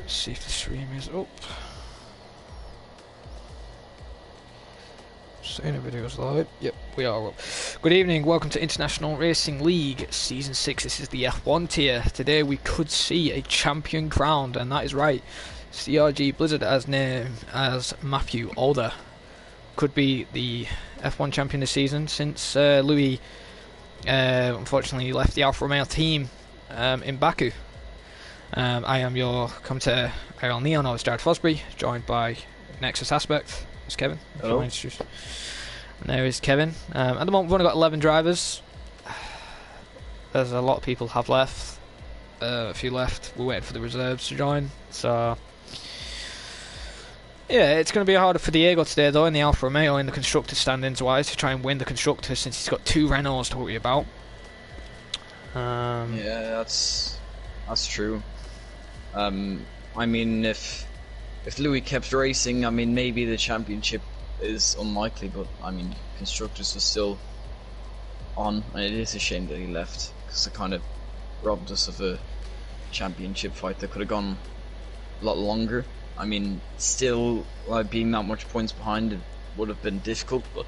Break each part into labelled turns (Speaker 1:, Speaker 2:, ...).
Speaker 1: Let's see if the stream is up. Saying the video's live. Yep, we are up. Good evening, welcome to International Racing League Season 6. This is the F1 tier. Today we could see a champion crowned, and that is right. CRG Blizzard has named as Matthew Alder. Could be the F1 champion this season since Louis unfortunately left the Alfa Romeo team in Baku. I am your commentator, IRL Neon. I was Jared Fosbury, joined by Nexus Aspect. It's Kevin.
Speaker 2: Hello.
Speaker 1: And there is Kevin. At the moment, we've only got 11 drivers. There's a lot of people have left. A few left. We're waiting for the reserves to join. So, yeah, it's going to be harder for Diego today, though, in the Alfa Romeo in the constructor standings wise to try and win the constructor since he's got two Renaults to worry about.
Speaker 2: Yeah, that's true. I mean, if Louis kept racing, I mean, maybe the championship is unlikely, but I mean, constructors was still on, and it is a shame that he left because it kind of robbed us of a championship fight that could have gone a lot longer. I mean, still, like, being that much points behind, it would have been difficult, but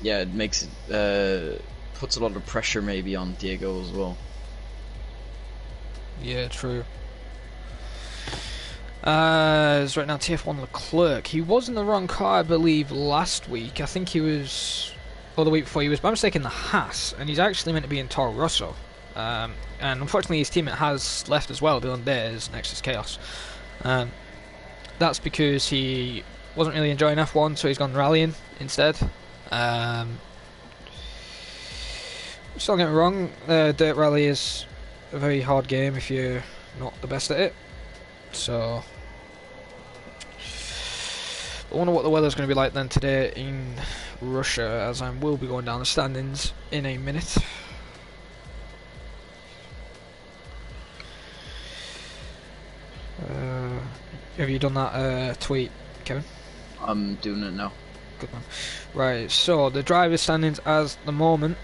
Speaker 2: yeah, it makes it puts a lot of pressure maybe on Diego as well.
Speaker 1: Yeah, true. It's right now TF1 Leclerc. He was in the wrong car, I believe, last week. I think he was, or the week before, he was by mistake in the Haas, and he's actually meant to be in Toro Rosso. And unfortunately, his teammate has left as well. Dylan Dares, Nexus Chaos. That's because he wasn't really enjoying F1, so he's gone rallying instead. Still get me wrong, Dirt Rally is a very hard game if you're not the best at it. So, I wonder what the weather's going to be like then today in Russia, as I will be going down the standings in a minute. Have you done that tweet, Kevin?
Speaker 2: I'm doing it now.
Speaker 1: Good man. Right, so the driver standings as the moment.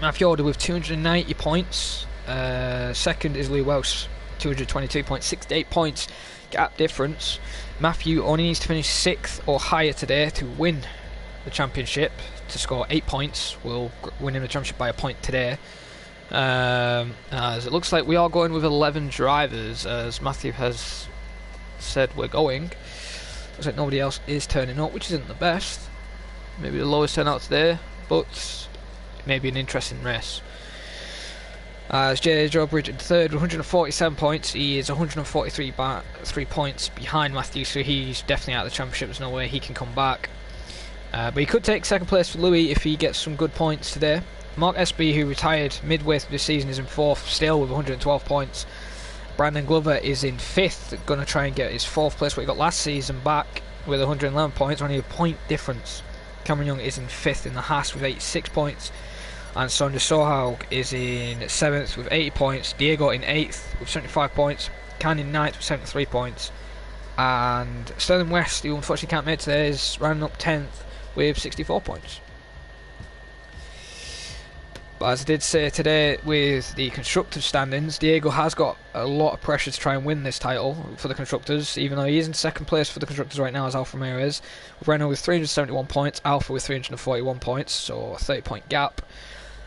Speaker 1: Matthew Alder with 290 points. Second is Lee Welsh, 222 points, 68 points gap difference. Matthew only needs to finish 6th or higher today to win the championship. To score 8 points will win him the championship by a point today. As it looks like we are going with 11 drivers, as Matthew has said we're going. Looks like nobody else is turning up, which isn't the best. Maybe the lowest turnout today, but maybe an interesting race. As J.A. Drawbridge in third with 147 points, he is 143 points behind Matthew, so he's definitely out of the championship. There's no way he can come back. But he could take second place for Louis if he gets some good points today. Mark SB, who retired midway through the season, is in 4th still with 112 points. Brandon Glover is in 5th, going to try and get his 4th place, what he got last season, back with 111 points, only a point difference. Cameron Young is in 5th in the Haas with 86 points. And Sondre Sorhaug is in 7th with 80 points. Diego in 8th with 75 points. Can in 9th with 73 points. And Sterling West, who unfortunately can't make it today, is rounding up 10th with 64 points. But as I did say today with the constructors standings, Diego has got a lot of pressure to try and win this title for the constructors, even though he is in second place for the constructors right now as Alfa Romeo is. Renault with 371 points, Alfa with 341 points, so a 30 point gap.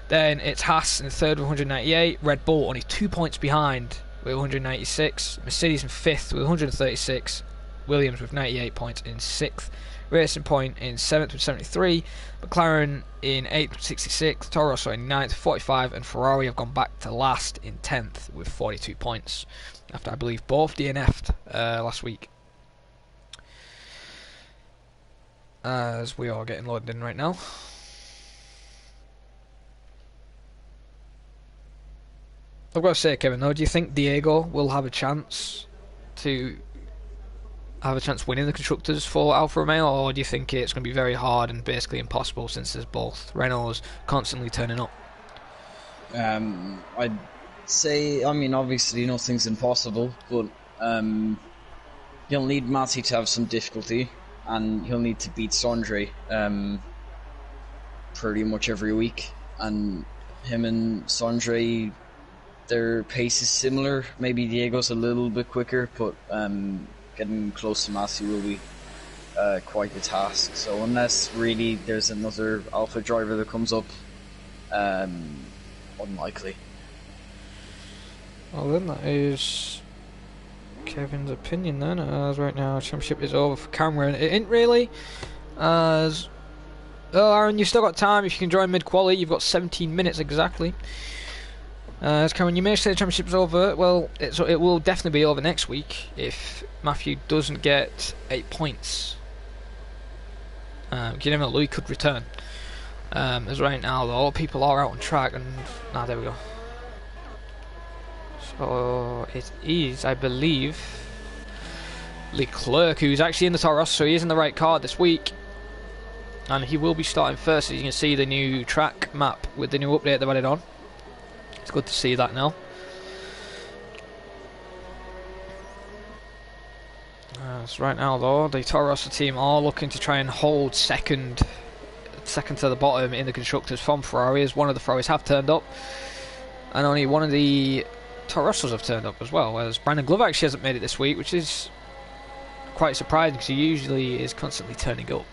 Speaker 1: Then it's Haas in third with 198, Red Bull only 2 points behind with 196, Mercedes in 5th with 136, Williams with 98 points in 6th, Racing Point in 7th with 73, McLaren in 8th with 66, Toro Rosso in 9th with 45, and Ferrari have gone back to last in 10th with 42 points, after I believe both DNF'd last week. As we are getting loaded in right now. I've got to say, Kevin, though, do you think Diego will have a chance to winning the constructors for Alfa Romeo, or do you think it's going to be very hard and basically impossible since there's both Renaults constantly turning up?
Speaker 2: I'd say, I mean, obviously nothing's impossible, but he'll need Matty to have some difficulty, and he'll need to beat Sondre pretty much every week, and him and Sondre their pace is similar. Maybe Diego's a little bit quicker, but getting close to Matthew will be quite a task. So unless really there's another Alpha driver that comes up, unlikely.
Speaker 1: Well then, that is Kevin's opinion then, as right now championship is over for Cameron. It ain't really, as... Oh, Aaron, you've still got time. If you can join mid-quali, you've got 17 minutes exactly. As Cameron, you may say the championship's over. Well, it will definitely be over next week if Matthew doesn't get 8 points. You never know, Louis could return. As right now, though, people are out on track, and there we go. So it is, I believe, Leclerc who's actually in the Toro Rosso, so he is in the right car this week. And he will be starting first, as you can see the new track map with the new update they've added on. It's good to see that now. So right now though, the Toro Rosso team are looking to try and hold second to the bottom in the constructors from Ferrari, as one of the Ferraris have turned up. And only one of the Toro Rossos have turned up as well, as Brandon Glover actually hasn't made it this week, which is quite surprising because he usually is constantly turning up.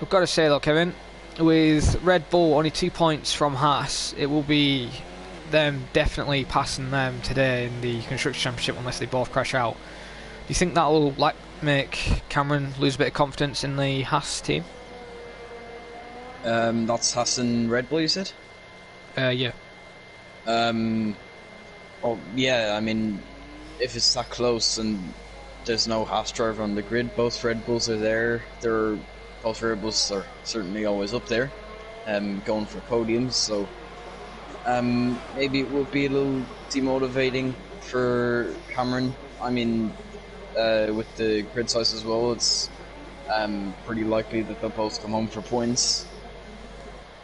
Speaker 1: I've got to say though, Kevin, with Red Bull only 2 points from Haas, it will be them definitely passing them today in the Constructors' Championship unless they both crash out. Do you think that will make Cameron lose a bit of confidence in the Haas team?
Speaker 2: That's Haas and Red Bull, you said?
Speaker 1: Yeah.
Speaker 2: Oh, yeah, I mean, if it's that close and there's no Haas driver on the grid, both Red Bulls are there. Both Red Bulls are certainly always up there, going for podiums, so maybe it would be a little demotivating for Cameron. I mean, with the grid size as well, it's pretty likely that they'll both come home for points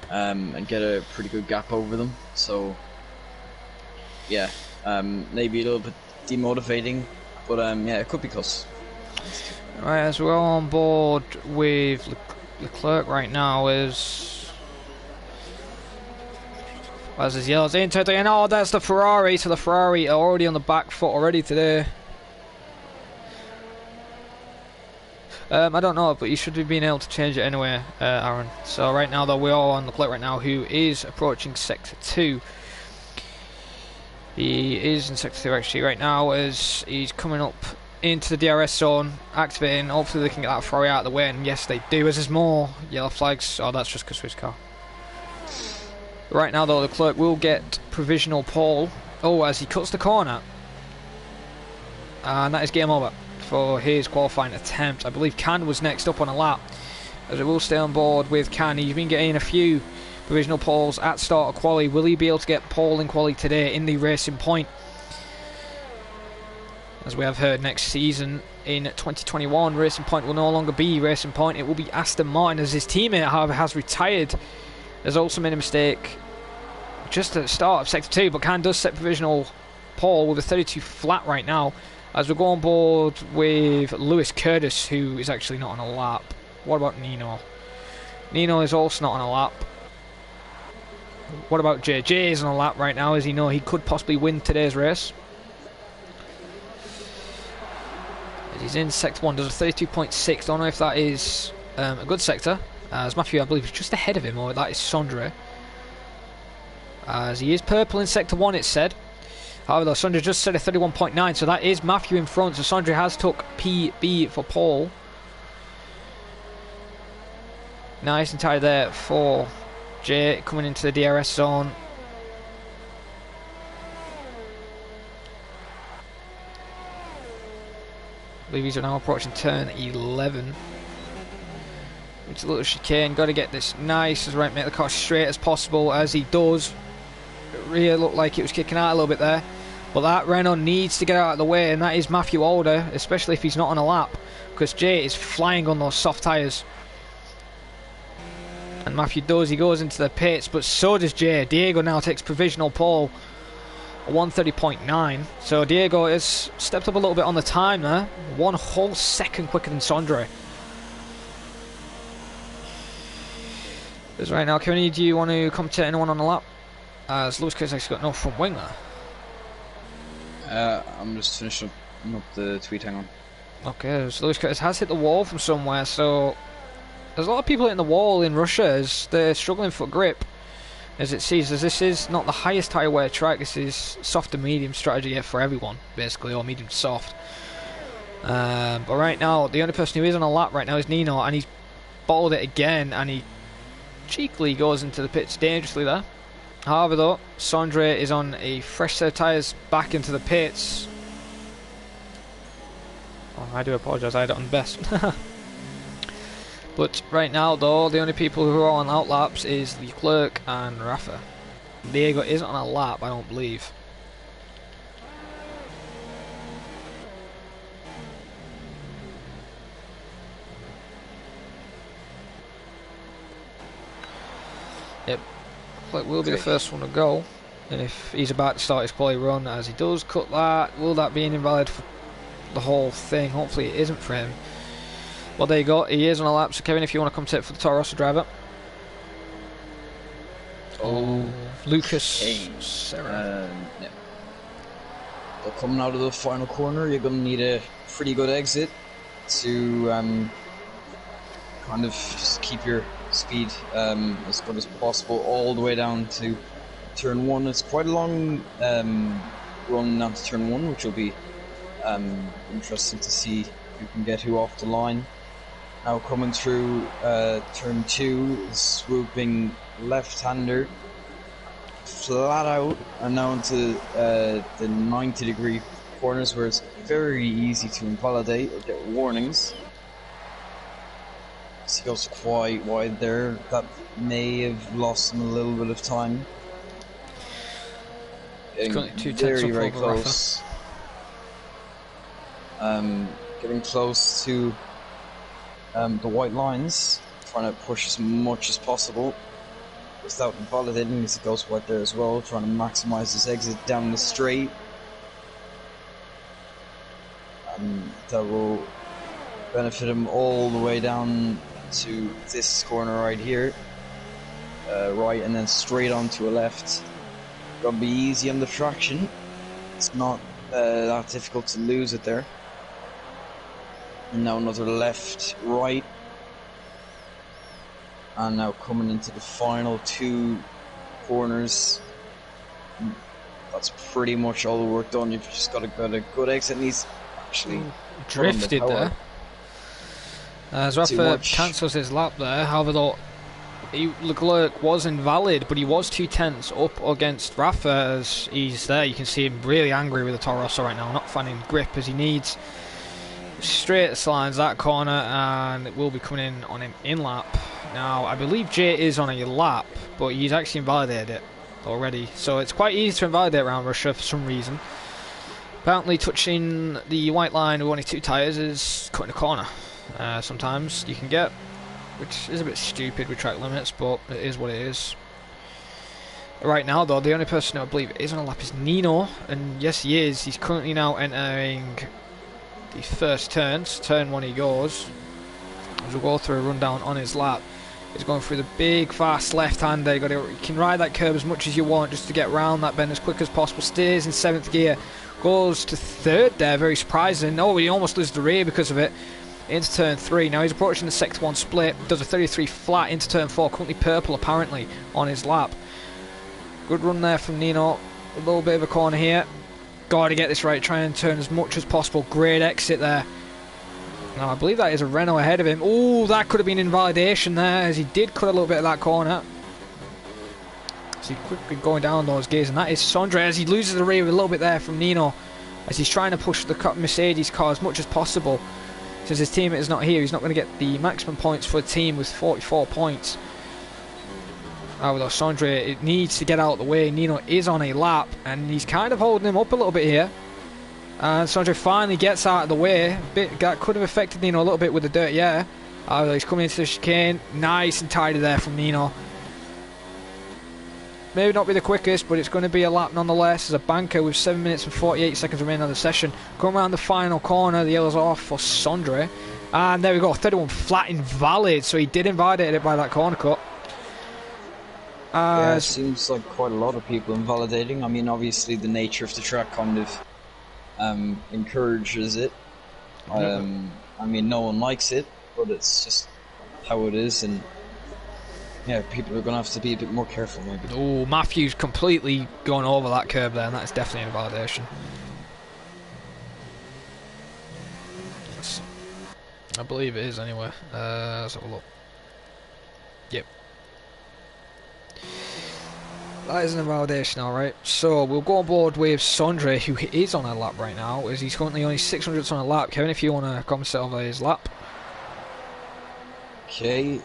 Speaker 2: and get a pretty good gap over them. So, yeah, maybe a little bit demotivating, but yeah, it could be close.
Speaker 1: Right, as we're all on board with Leclerc right now, as his yellows into it, and oh, that's the Ferrari. So the Ferrari are already on the back foot already today. I don't know, but you should have been able to change it anyway, Aaron. So right now, though, we're all on Leclerc right now, who is approaching Sector 2. He is in Sector 2 actually right now, as he's coming up into the DRS zone, activating. Hopefully they can get that Ferrari out of the way, and yes they do, as there's more yellow flags. Oh, that's just because of his car. Right now though, Leclerc will get provisional pole. Oh, as he cuts the corner, and that is game over for his qualifying attempt. I believe Can was next up on a lap, as it will stay on board with Can. He's been getting a few provisional poles at start of quali. Will he be able to get pole in quali today in the Racing Point? As we have heard, next season in 2021, Racing Point will no longer be Racing Point. It will be Aston Martin, as his teammate, however, has retired. Has also made a mistake just at the start of Sector 2, but Can does set provisional pole with a 32 flat right now, as we go on board with Lewis Curtis, who is actually not on a lap. What about Nino? Nino is also not on a lap. What about Jay? Jay is on a lap right now, as he could possibly win today's race. He's in Sector 1, does a 32.6. Don't know if that is a good sector, as Matthew, I believe, is just ahead of him, or that is Sondre. As he is purple in Sector 1, it's said. However, though, Sondre just said a 31.9, so that is Matthew in front. So Sondre has took PB for pole. Nice and tight there for Jay, coming into the DRS zone. I believe he's now approaching turn 11. It's a little chicane, got to get this nice as right, make the car straight as possible, as he does. It really looked like it was kicking out a little bit there, but that Renault needs to get out of the way, and that is Matthew Alder, especially if he's not on a lap, because Jay is flying on those soft tyres. And Matthew does, he goes into the pits, but so does Jay. Diego now takes provisional pole, a 130.9. So Diego has stepped up a little bit on the time there. 1 whole second quicker than Sondre. Because right now, Kevin, do you want to commentate anyone on the lap? As Lewis Curtis actually got no front wing there.
Speaker 2: I'm just finishing up the tweet, hang on.
Speaker 1: Okay, so Lewis Curtis has hit the wall from somewhere, so there's a lot of people hitting the wall in Russia as they're struggling for grip. As it sees, as this is not the highest tyre wear track, this is soft to medium strategy for everyone, basically, or medium to soft. But right now, the only person who is on a lap right now is Nino, and he's bottled it again, and he cheekily goes into the pits dangerously there. However though, Sondre is on a fresh set of tyres back into the pits. Oh, I do apologise, I had it on best. But right now though, the only people who are on out laps is Leclerc and Rafa. Diego isn't on a lap, I don't believe. Yep, Leclerc will be the first one to go. If he's about to start his quali run, as he does cut that, will that be an invalid for the whole thing? Hopefully it isn't for him. Well, there you go, he is on a lap, so Kevin, if you want to come take for the Toro Rosso driver. Oh, Lucas Serra.
Speaker 2: Yeah. Well, coming out of the final corner, you're going to need a pretty good exit to kind of just keep your speed as good as possible all the way down to turn 1. It's quite a long run down to turn 1, which will be interesting to see who can get who off the line. Now coming through turn 2, swooping left-hander, flat out, and now into the 90-degree corners where it's very easy to invalidate or get warnings. So he goes quite wide there. That may have lost him a little bit of time. Getting very close. Getting close to the white lines, trying to push as much as possible without invalidating, as he goes wide there as well, trying to maximize his exit down the straight. That will benefit him all the way down to this corner right here, right, and then straight onto a left. Gonna be easy on the traction. It's not that difficult to lose it there. And now another left, right, and now coming into the final 2 corners. That's pretty much all the work done. You've just got to get a good exit, and he's actually
Speaker 1: drifted there. As Rafa cancels his lap there. However though, Leclerc was invalid, but he was 2 tenths up against Rafa as he's there. You can see him really angry with the Toro Rosso right now, not finding grip as he needs. Straight lines that corner, and it will be coming in on him in lap. Now I believe Jay is on a lap, but he's actually invalidated it already, so it's quite easy to invalidate around Russia for some reason. Apparently touching the white line with only 2 tyres is cutting a corner. Sometimes you can get, which is a bit stupid with track limits, but it is what it is. Right now though, the only person I believe is on a lap is Nino, and yes he is. He's currently now entering the first turns. Turn 1 he goes. As we'll go through a rundown on his lap. He's going through the big fast left-hander. You can ride that curve as much as you want just to get round that bend as quick as possible. Stays in 7th gear, goes to 3rd there, very surprising. Oh, he almost loses the rear because of it. Into turn 3. Now he's approaching the sector 1 split. Does a 33 flat into turn 4. Currently purple apparently on his lap. Good run there from Nino. A little bit of a corner here. Got to get this right. Try and turn as much as possible. Great exit there. Now I believe that is a Renault ahead of him. Oh, that could have been invalidation there, as he did cut a little bit of that corner. So he's quickly going down those gears, and that is Sondre as he loses the rear a little bit there from Nino, as he's trying to push the Mercedes car as much as possible. Since his teammate is not here, he's not going to get the maximum points for a team with 44 points. Although Sondre, it needs to get out of the way. Nino is on a lap, and he's kind of holding him up a little bit here. And Sondre finally gets out of the way. That could have affected Nino a little bit with the dirty air. He's coming into the chicane. Nice and tidy there from Nino. Maybe not be the quickest, but it's going to be a lap nonetheless. As a banker with 7 minutes and 48 seconds remaining on the session. Going around the final corner, the yellow's off for Sondre. And there we go, 31 flat invalid. So he did invalidate it by that corner cut.
Speaker 2: Yeah, it seems like quite a lot of people invalidating. I mean, obviously the nature of the track kind of encourages it. I mean, no one likes it, but it's just how it is, and yeah, people are going to have to be a bit more careful, maybe.
Speaker 1: Oh, Matthew's completely gone over that curb there, and that's definitely an invalidation. Yes. I believe it is anyway. Let's have a look. Yep. That is an invalidation, alright. So, we'll go on board with Sondre, who is on a lap right now, as he's currently only 600ths on a lap. Kevin, if you want to comment over his lap.
Speaker 2: Okay,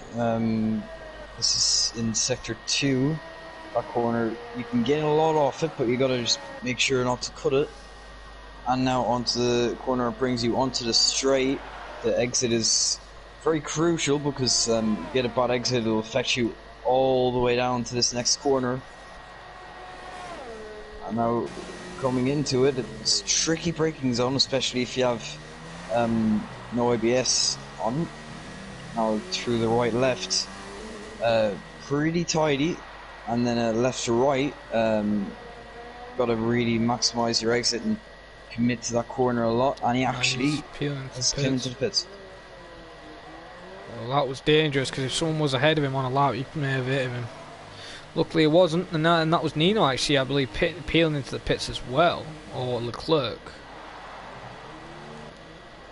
Speaker 2: this is in sector 2. That corner, you can gain a lot off it, but you gotta just make sure not to cut it. And now onto the corner, it brings you onto the straight. The exit is very crucial because you get a bad exit, it'll affect you all the way down to this next corner. And now coming into it, it's a tricky braking zone, especially if you have no ABS on. Now through the right left, pretty tidy, and then left to right, gotta really maximize your exit and commit to that corner a lot, and he actually has come into the pits.
Speaker 1: Well, that was dangerous, because if someone was ahead of him on a lap, you may have hit him. Luckily it wasn't, and that was Nino actually, I believe, peeling into the pits as well, or Leclerc.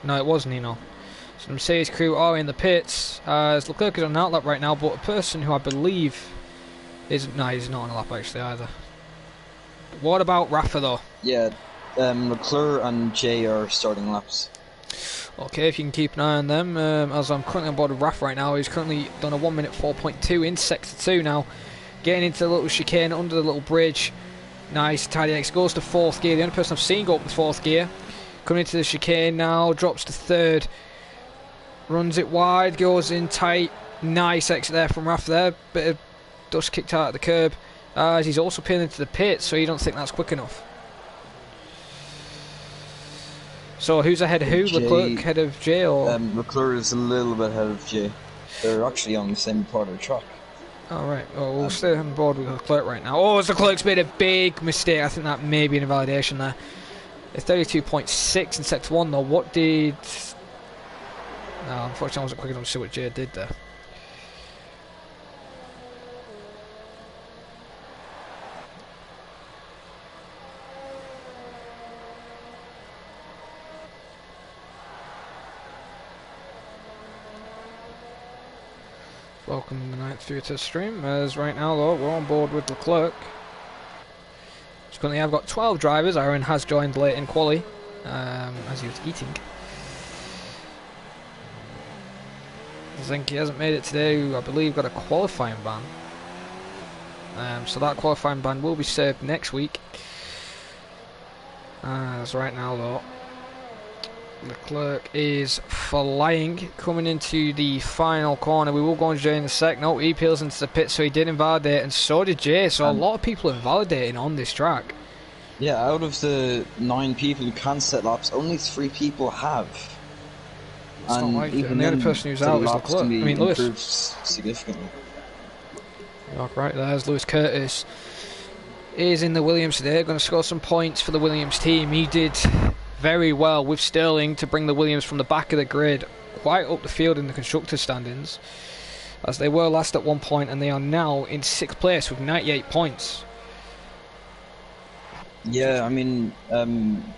Speaker 1: No, it was Nino. So the Mercedes crew are in the pits, as Leclerc is on an outlap right now, but a person who I believe is... No, he's not on a lap actually either. What about Rafa though?
Speaker 2: Yeah, Leclerc and Jay are starting laps.
Speaker 1: Okay, if you can keep an eye on them, as I'm currently on board with Rafa right now, he's currently done a 1 minute 4.2 in sector 2 now. Getting into the little chicane under the little bridge. Nice, tidy X goes to 4th gear, the only person I've seen go up to 4th gear. Coming into the chicane now, drops to 3rd. Runs it wide, goes in tight. Nice exit there from Rafa there. Bit of dust kicked out at the curb. As he's also peeling into the pit, so you don't think that's quick enough. So who's ahead of who? Leclerc ahead of Jay, or?
Speaker 2: Leclerc is a little bit ahead of Jay. They're actually on the same part of the track.
Speaker 1: Alright, well, we'll stay on board with Leclerc right now. Oh, Leclerc's made a big mistake. I think that may be an invalidation there. It's 32.6 in sector 1 though. What did... No, unfortunately I wasn't quick enough to see what Jay did there. Welcome the 9th viewer to the stream, as right now though we're on board with Leclerc. So currently I've got 12 drivers. Aaron has joined late in quali, as he was eating. I think he hasn't made it today. I believe got a qualifying ban. So that qualifying ban will be served next week. As right now though, Leclerc is flying, coming into the final corner. We will go on Jay in a sec. No, he peels into the pit, so he did invalidate, and so did Jay. So a lot of people are invalidating on this track.
Speaker 2: Yeah, out of the 9 people who can set laps, only 3 people have.
Speaker 1: It's not like it. And the only person who's out is Leclerc. I mean, Lewis.
Speaker 2: Significantly.
Speaker 1: Right, there's Lewis Curtis. Is in the Williams today, going to score some points for the Williams team. He did very well with Sterling to bring the Williams from the back of the grid quite up the field in the constructors standings, as they were last at one point, and they are now in 6th place with 98 points.
Speaker 2: Yeah, I mean,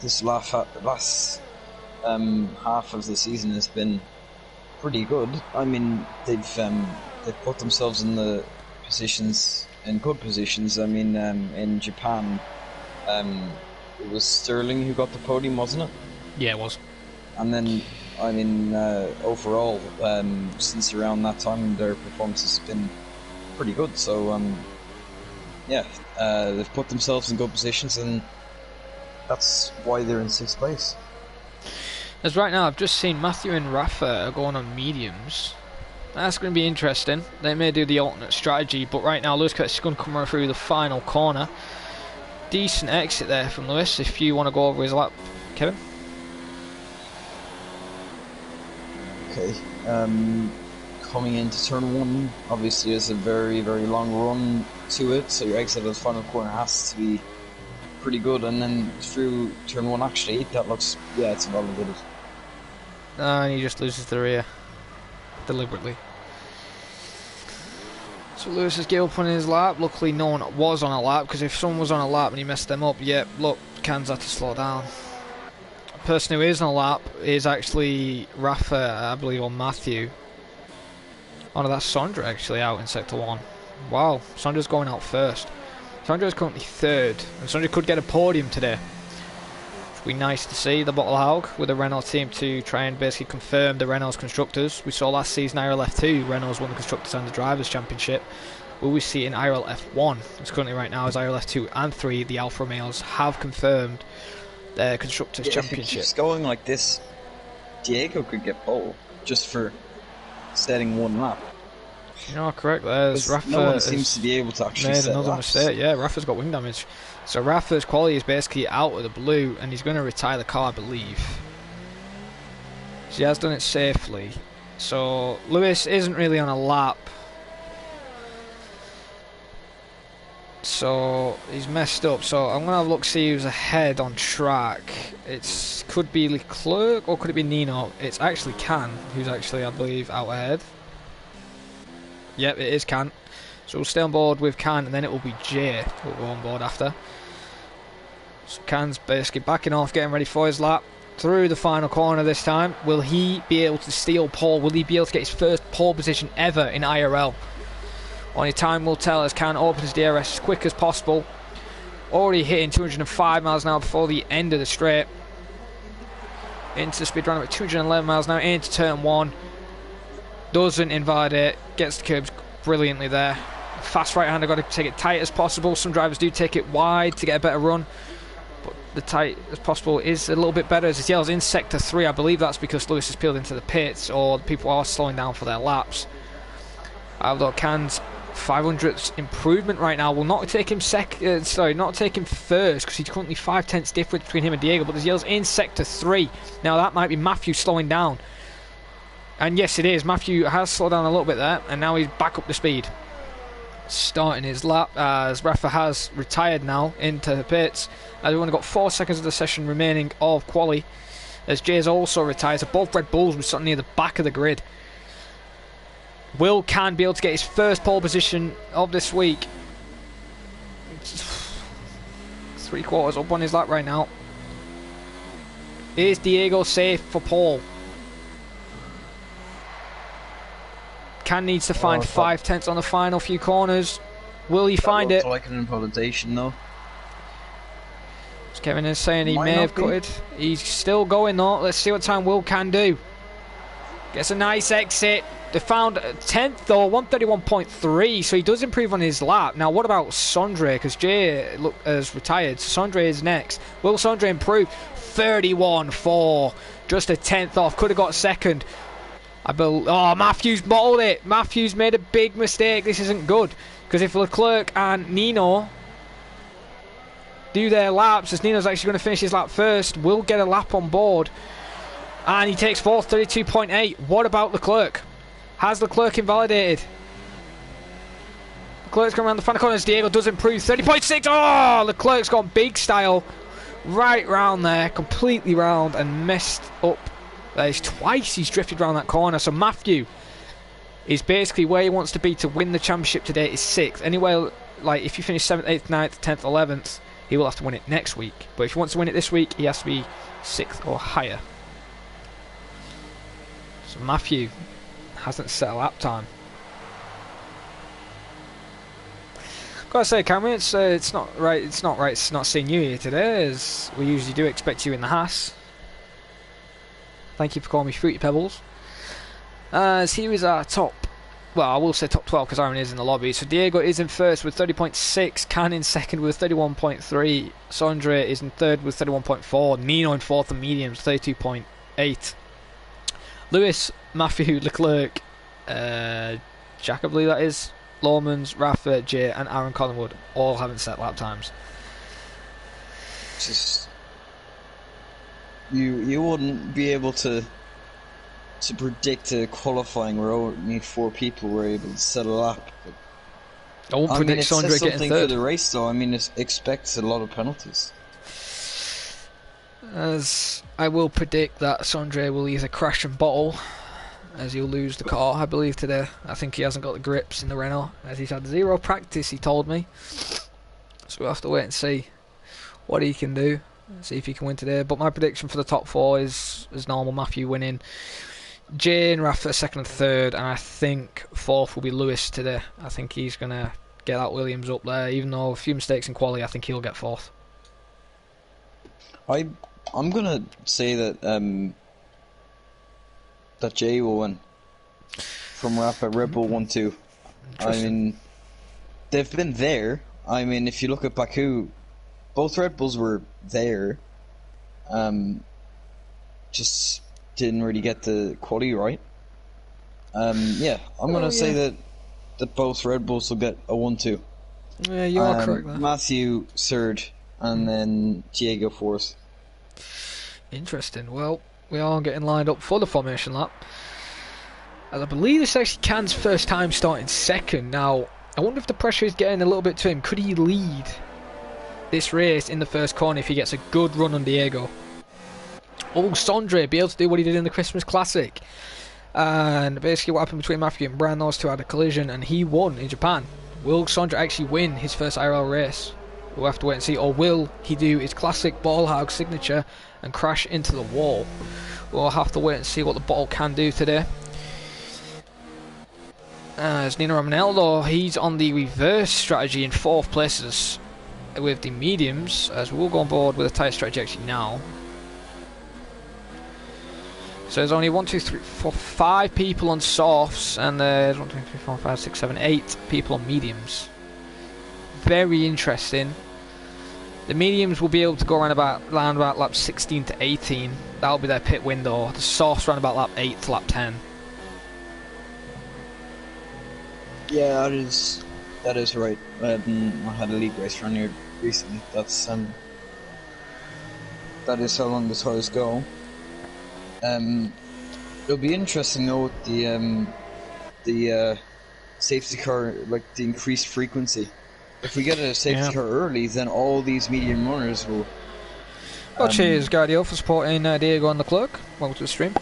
Speaker 2: this last half of the season has been pretty good. I mean, they've put themselves in the positions, in good positions. I mean, in Japan, it was Sterling who got the podium, wasn't it?
Speaker 1: Yeah, it was. And
Speaker 2: then, I mean, overall, since around that time, their performance has been pretty good. So, yeah, they've put themselves in good positions, and that's why they're in 6th place.
Speaker 1: As right now, I've just seen Matthew and Rafa are going on mediums. That's going to be interesting. They may do the alternate strategy, but right now, Lewis Curtis is going to come through the final corner. Decent exit there from Lewis, if you want to go over his lap, Kevin.
Speaker 2: Okay, coming into turn 1, obviously there's a very, very long run to it, so your exit of the final corner has to be pretty good, and then through turn 1, actually, that looks, yeah, it's validated.
Speaker 1: And he just loses the rear. Deliberately. So Lewis has gave up on his lap. Luckily no one was on a lap, because if someone was on a lap and he messed them up, yep, look, Cans had to slow down. The person who is on a lap is actually Rafa, I believe, or Matthew. Oh no, that's Sondre actually out in sector 1. Wow, Sondre's going out first. Sondre is currently 3rd, and Sondre could get a podium today. Which would be nice to see. The Haug with the Renault team to try and basically confirm the Renault's constructors. We saw last season IRL F2, Renault's won the constructors and the drivers championship. Will we see in IRL F1? It's currently right now as IRL F2 and 3, the Alfa Romeos have confirmed their constructors championship.
Speaker 2: If it keeps going like this, Diego could get pole just for setting 1 lap.
Speaker 1: No, correct. There's Rafa.
Speaker 2: No one seems to be able to actually
Speaker 1: made
Speaker 2: set
Speaker 1: another
Speaker 2: laps.
Speaker 1: mistake. Yeah, Rafa's got wing damage. So Rafa's quality is basically out of the blue, and he's going to retire the car, I believe. So he has done it safely. So Lewis isn't really on a lap. So he's messed up. So I'm going to have a look, see who's ahead on track. It could be Leclerc or could it be Nino? It's actually Can, who's actually, I believe, out ahead. Yep, it is Can. So we'll stay on board with Can, and then it will be Jay who will go on board after. So Can's basically backing off, getting ready for his lap. Through the final corner this time. Will he be able to steal pole? Will he be able to get his first pole position ever in IRL? Only time will tell as Can opens DRS as quick as possible. Already hitting 205 miles an hour before the end of the straight. Into the speed run at 211 miles an hour into turn 1. Doesn't invalidate. Gets the curbs brilliantly there. Fast right hander, got to take it tight as possible. Some drivers do take it wide to get a better run, but the tight as possible is a little bit better as it yells in sector 3. I believe that's because Lewis has peeled into the pits, or people are slowing down for their laps. Although Can's 500th improvement right now will not take him not take him first, because he's currently 5/10 difference between him and Diego. But there's yells in sector 3. Now that might be Matthew slowing down. And yes, it is. Matthew has slowed down a little bit there, and now he's back up to speed. Starting his lap as Rafa has retired now into the pits. As we've only got 4 seconds of the session remaining of quali. As Jay's also retired, so both Red Bulls were sitting near the back of the grid. Will Can be able to get his first pole position of this week? 3/4 up on his lap right now. Is Diego safe for pole? Can needs to find 5/10 on the final few corners. Will he find it?
Speaker 2: Like an implementation though.
Speaker 1: As Kevin is saying he
Speaker 2: Might
Speaker 1: may
Speaker 2: not
Speaker 1: have
Speaker 2: be.
Speaker 1: cut it. He's still going though. Let's see what time Will can do. Gets a nice exit. They found 10th though, 131.3, so he does improve on his lap. Now what about Sondre? Because Jay has retired, so Sondre is next. Will Sondre improve? 31.4, just a 10th off. Could have got second. Oh, Matthews bottled it. Matthews made a big mistake. This isn't good, because if Leclerc and Nino do their laps, as Nino's actually going to finish his lap first, will get a lap on board, and he takes fourth, 32.8. What about Leclerc? Has Leclerc invalidated? Leclerc's going around the final corners. Diego does improve, 30.6. Oh, Leclerc's got big style right round there, completely round, and messed up. There's twice he's drifted around that corner. So Matthew is basically where he wants to be to win the championship today, is 6th. Anyway, like if you finish 7th, 8th, 9th, 10th, 11th, he will have to win it next week. But if he wants to win it this week, he has to be 6th or higher. So Matthew hasn't set a lap time. Gotta say, Cameron, it's not right. It's not seeing you here today, as we usually do expect you in the Haas. Thank you for calling me Fruity Pebbles. As he was our top, well, I will say top 12 because Aaron is in the lobby. So Diego is in first with 30.6, Can in second with 31.3, Sondre is in third with 31.4, Nino in fourth and mediums 32.8. Lewis, Matthew, Leclerc, Jack, I believe that is, Lawmans, Rafa, Jay, and Aaron Collingwood all haven't set lap times.
Speaker 2: Just you wouldn't be able to to predict a qualifying where only 4 people were able to set a lap. But,
Speaker 1: I won't predict Sondre getting
Speaker 2: something
Speaker 1: third.
Speaker 2: for the race, though. I mean, it expects a lot of penalties.
Speaker 1: As I will predict that Sondre will either crash and bottle, as he'll lose the car, I believe, today. I think he hasn't got the grips in the Renault, as he's had 0 practice, he told me. So we'll have to wait and see what he can do, see if he can win today. But my prediction for the top 4 is, as normal, Matthew winning, Jay and Rafa 2nd and 3rd, and I think 4th will be Lewis today. I think he's going to get that Williams up there, even though a few mistakes in quali, I think he'll get 4th.
Speaker 2: I'm going to say that that Jay will win from Rafa, Red Bull 1-2. I mean, they've been there. I mean, if you look at Baku, both Red Bulls were there. Just didn't really get the quality right. Yeah, I'm going to say that both Red Bulls will get a 1-2.
Speaker 1: Yeah, you are correct there.
Speaker 2: Matthew 3rd, and then Diego 4th.
Speaker 1: Interesting. Well, we are getting lined up for the formation lap. And I believe this is actually Can's first time starting 2nd. Now, I wonder if the pressure is getting a little bit to him. Could he lead this race in the first corner if he gets a good run on Diego? Will Sondre be able to do what he did in the Christmas Classic? And basically what happened between Matthew and Bran, those two had a collision and he won in Japan. Will Sondre actually win his first IRL race? We'll have to wait and see. Or will he do his classic Ballhog signature and crash into the wall? We'll have to wait and see what the bottle can do today. As Nino Romanello, he's on the reverse strategy in 4th places with the mediums, as we'll go on board with a tyre strategy actually now. So there's only 1, 2, 3, 4, 5 people on softs, and there's 1, 2, 3, 4, 5, 6, 7, 8 people on mediums. Very interesting. The mediums will be able to go around about lap 16 to 18. That'll be their pit window. The softs around about lap 8 to lap 10.
Speaker 2: Yeah, that is right. I had a league race run here recently. That is how long the tires go. It'll be interesting though with the safety car, like the increased frequency. If we get a safety car early, then all these medium runners will.
Speaker 1: Well, cheers, Guardio, for supporting Diego and Leclerc. Welcome to the stream.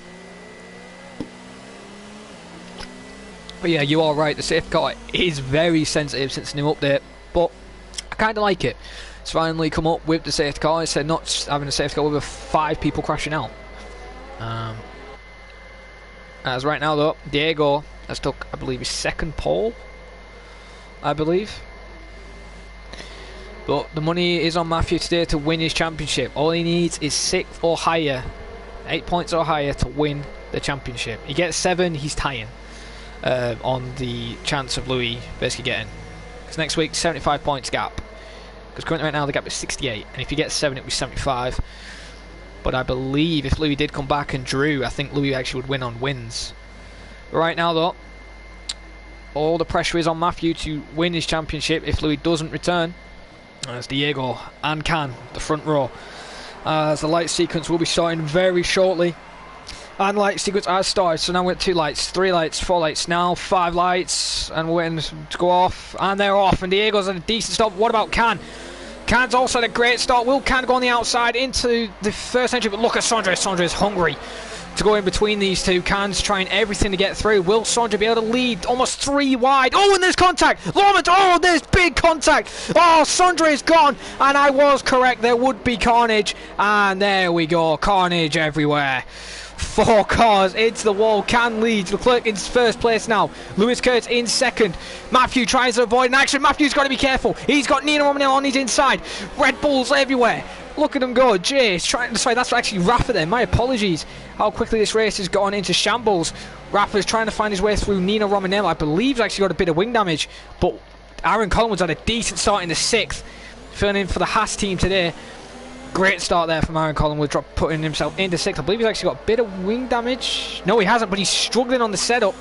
Speaker 1: But yeah, you are right, the safety car is very sensitive since the new update, but I kind of like it. It's finally come up with the safety car instead of not having a safety car with 5 people crashing out. As right now though, Diego has took, I believe, his 2nd pole, I believe. But the money is on Matthew today to win his championship. All he needs is 6 or higher, 8 points or higher to win the championship. He gets 7, he's tying on the chance of Louis basically getting. Because next week, 75 points gap. Because currently right now the gap is 68, and if he gets 7 it would be 75. But I believe if Louis did come back and drew, I think Louis actually would win on wins. But right now though, all the pressure is on Matthew to win his championship if Louis doesn't return. As Diego and Can, the front row. As the light sequence will be starting very shortly. And light sequence has started, so now we're at 2 lights, 3 lights, 4 lights, now 5 lights, and we're waiting to go off, and they're off, and Diego's at a decent stop. What about Can? Can's also had a great start. Will Can go on the outside into the first entry, but look at Sondre. Sondre is hungry to go in between these two. Can's trying everything to get through. Will Sondre be able to lead almost 3 wide? Oh, and there's contact! Lawrence, oh, there's big contact! Oh, Sondre is gone, and I was correct. There would be carnage, and there we go. Carnage everywhere. 4 cars into the wall. Can leads. Leclerc in first place now. Lewis Kurtz in 2nd. Matthew tries to avoid an action. Matthew's got to be careful. He's got Nino Romanello on his inside. Red Bulls everywhere. Look at him go. Jay is trying to. Sorry, that's actually Rafa there. My apologies. How quickly this race has gone into shambles. Rafa's trying to find his way through Nino Romanello. I believe he's actually got a bit of wing damage. But Aaron Collins had a decent start in the 6th. Filling in for the Haas team today. Great start there from Aaron Collins, putting himself into 6th. I believe he's actually got a bit of wing damage. No, he hasn't, but he's struggling on the setup.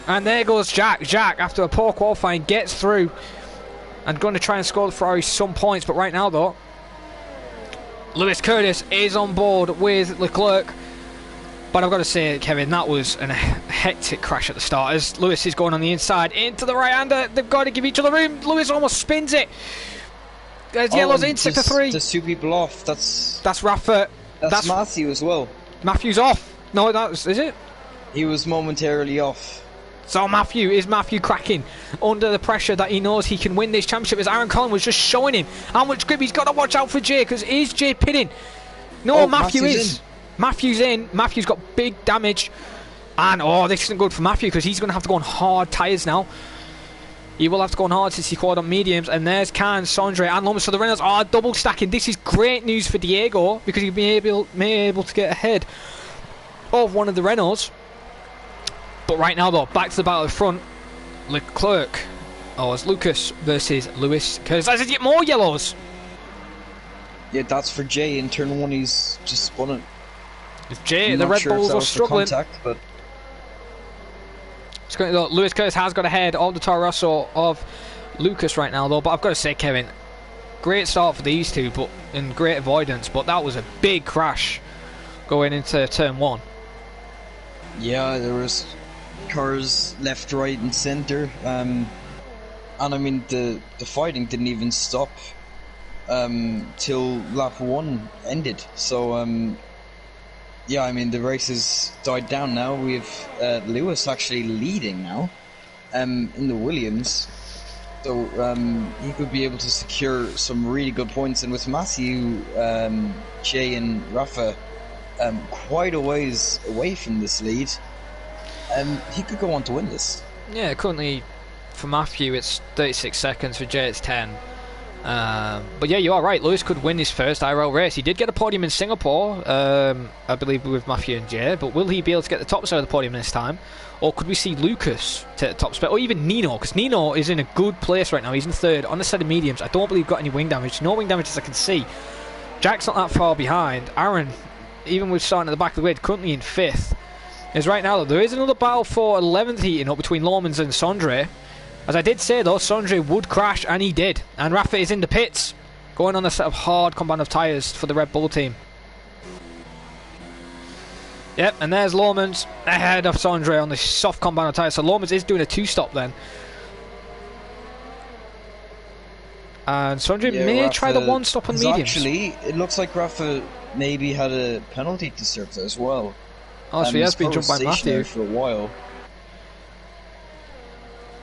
Speaker 1: And there goes Jack. Jack, after a poor qualifying, gets through and going to try and score the Ferrari some points. But right now, though, Lewis Curtis is on board with Leclerc. But I've got to say, Kevin, that was a hectic crash at the start. As Lewis is going on the inside into the right-hander, they've got to give each other room. Lewis almost spins it. There's yellows in, 6-3.
Speaker 2: There's 2 people off. That's
Speaker 1: Rafa.
Speaker 2: That's Matthew as well.
Speaker 1: Matthew's off. No, is it?
Speaker 2: He was momentarily off.
Speaker 1: So Matthew cracking under the pressure that he knows he can win this championship, as Aaron Collins was just showing him how much grip he's got to watch out for Jay, because is Jay pitting? No, Matthew is. Matthew's in. Matthew's got big damage. And, this isn't good for Matthew, because he's going to have to go on hard tyres now. He will have to go on hard since he quad on mediums. And there's Khan, Sondre, and Lomas. So the Reynolds are double stacking. This is great news for Diego, because he'll be able to get ahead of one of the Reynolds. But right now, though, back to the battle at the front. Leclerc. It's Lucas versus Lewis. Because there's yet more yellows.
Speaker 2: Yeah, that's for Jay. In turn 1, he's just spun it.
Speaker 1: If Jay, the Red Bulls are struggling.
Speaker 2: But
Speaker 1: it's going to, Lewis Curtis has got ahead of the Toro Rosso of Lucas right now, though. But I've got to say, Kevin, great start for these two, but in great avoidance. But that was a big crash going into turn 1.
Speaker 2: Yeah, there was cars left, right, and centre. And I mean, the fighting didn't even stop till lap 1 ended. So yeah, I mean, the race has died down now. We have Lewis actually leading now in the Williams. So he could be able to secure some really good points. And with Matthew, Jay and Rafa quite a ways away from this lead, he could go on to win this.
Speaker 1: Yeah, currently for Matthew it's 36 seconds, for Jay it's 10. But yeah, you are right, Lewis could win his first IRL race. He did get a podium in Singapore, I believe, with Matthew and Jay, but will he be able to get the top side of the podium this time? Or could we see Lucas take the top spot, or even Nino, because Nino is in a good place right now. He's in 3rd on the set of mediums. I don't believe he's got any wing damage, no wing damage as I can see. Jack's not that far behind. Aaron, even with starting at the back of the grid, currently in 5th. As right now, though, there is another battle for 11th heating up between Lomans and Sondre. As I did say, though, Sondre would crash, and he did. And Rafa is in the pits, going on a set of hard compound of tyres for the Red Bull team. Yep, and there's Lomans ahead of Sondre on the soft compound of tyres. So Lomans is doing a 2-stop then. And Sondre may
Speaker 2: Rafa
Speaker 1: try the 1-stop on mediums.
Speaker 2: Actually, it looks like Rafa maybe had a penalty to serve there as well.
Speaker 1: Oh, so he has been jumped by Matthew
Speaker 2: for a while.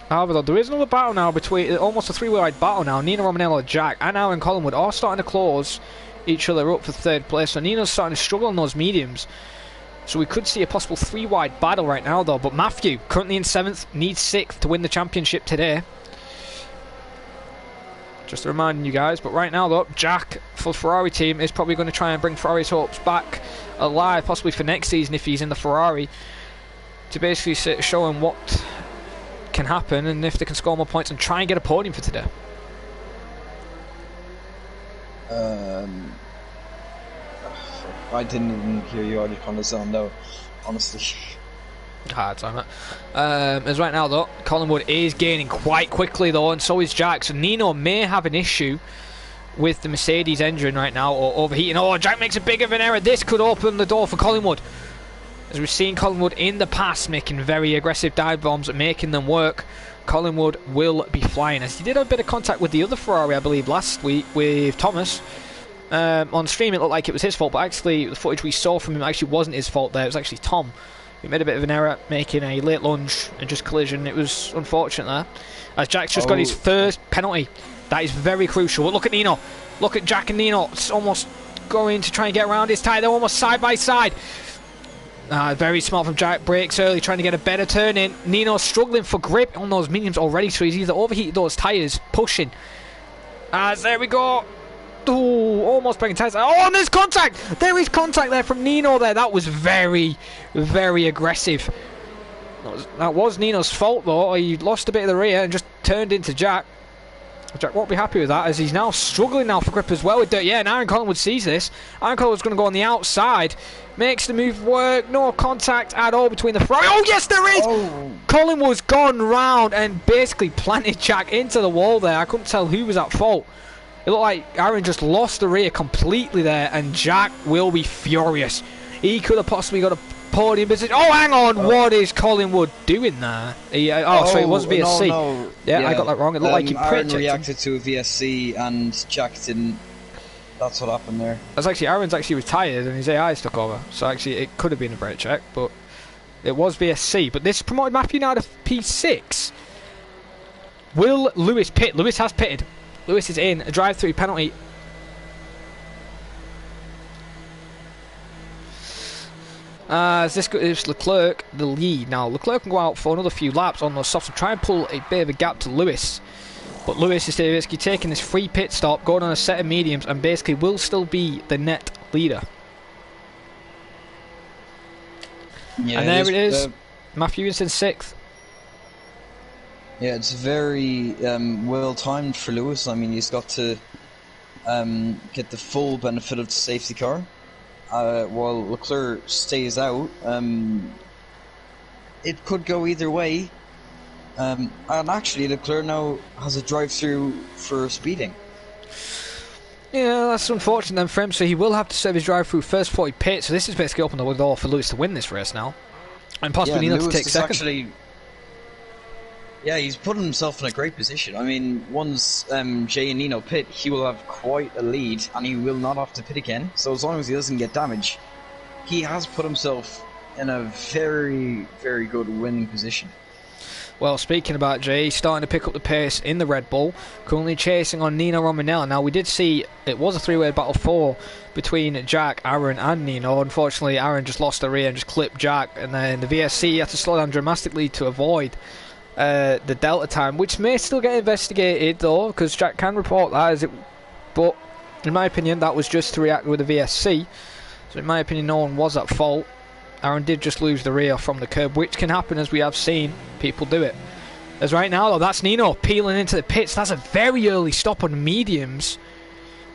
Speaker 1: However, though, there is another battle now between, almost a 3-wide battle now. Nino Romanello, Jack, and Aaron Collingwood are starting to close each other up for 3rd place. So Nino's starting to struggle on those mediums. So we could see a possible 3-wide battle right now, though. But Matthew, currently in 7th, needs 6th to win the championship today. Just reminding you guys. But right now, though, Jack for the Ferrari team is probably going to try and bring Ferrari's hopes back alive, possibly for next season if he's in the Ferrari, to basically show him what can happen and if they can score more points and try and get a podium for today.
Speaker 2: I didn't even hear you. I just kind of zoned out, honestly.
Speaker 1: Hard time, as right now, though, Collingwood is gaining quite quickly, though, and so is Jack. So Nino may have an issue with the Mercedes engine right now, or overheating. Oh, Jack makes a big of an error. This could open the door for Collingwood, as we've seen Collingwood in the past making very aggressive dive bombs and making them work. Collingwood will be flying, as he did have a bit of contact with the other Ferrari, I believe, last week with Thomas. On stream it looked like it was his fault, but actually the footage we saw from him actually wasn't his fault there. It was actually Tom. He made a bit of an error, making a late lunge and just collision. It was unfortunate there, as Jack's just got his first penalty. That is very crucial. But look at Nino. Look at Jack and Nino. It's almost going to try and get around his tyre. They're almost side by side. Very smart from Jack. Brakes early, trying to get a better turn in. Nino's struggling for grip on those mediums already, so he's either overheated those tyres, pushing. As there we go. Ooh, almost breaking tyres. Oh, and there's contact! There is contact there from Nino there. That was very, very aggressive. That was Nino's fault, though. He lost a bit of the rear and just turned into Jack. Jack won't be happy with that, as he's now struggling now for grip as well. Yeah, and Aaron Collingwood sees this. Aaron Collingwood's going to go on the outside. Makes the move work. No contact at all between the Ferrari. Oh, yes, there is! Oh. Collingwood's gone round and basically planted Jack into the wall there. I couldn't tell who was at fault. It looked like Aaron just lost the rear completely there, and Jack will be furious. He could have possibly got a podium position. Oh, hang on. What is Collingwood doing there? Sorry, it was VSC.
Speaker 2: No.
Speaker 1: Yeah, I got that wrong. It looked like he
Speaker 2: Aaron
Speaker 1: pre-checked
Speaker 2: reacted to a VSC and Jack didn't. That's what happened there.
Speaker 1: That's actually, Aaron's actually retired and his AI took over. So actually, it could have been a brake check, but it was VSC. But this promoted Matthew now to P6. Will Lewis pit? Lewis has pitted. Lewis is in. A drive-through penalty. This is Leclerc the lead. Now Leclerc can go out for another few laps on those softs and try and pull a bit of a gap to Lewis. But Lewis is basically taking this free pit stop, going on a set of mediums, and basically will still be the net leader.
Speaker 2: Yeah,
Speaker 1: and there it is. Matthew is in 6th.
Speaker 2: Yeah, it's very well timed for Lewis. I mean, he's got to get the full benefit of the safety car, while Leclerc stays out. It could go either way. And actually, Leclerc now has a drive-through for speeding.
Speaker 1: Yeah, that's unfortunate then for him. So he will have to serve his drive-through first before he pits. So this is basically opening the door for Lewis to win this race now, and possibly Nino to take second. Actually,
Speaker 2: yeah, he's put himself in a great position. I mean, once Jay and Nino pit, he will have quite a lead, and he will not have to pit again. So as long as he doesn't get damage, he has put himself in a very, very good winning position.
Speaker 1: Well, speaking about Jay, starting to pick up the pace in the Red Bull, currently chasing on Nino Romanella. Now, we did see it was a three-way battle between Jack, Aaron and Nino. Unfortunately, Aaron just lost the rear and just clipped Jack, and then the VSC had to slow down dramatically to avoid the delta time, which may still get investigated though, because Jack can report that as it, but in my opinion that was just to react with the VSC. So in my opinion, no one was at fault. Aaron did just lose the rear from the curb, which can happen, as we have seen people do it. As right now though, that's Nino peeling into the pits. That's a very early stop on mediums.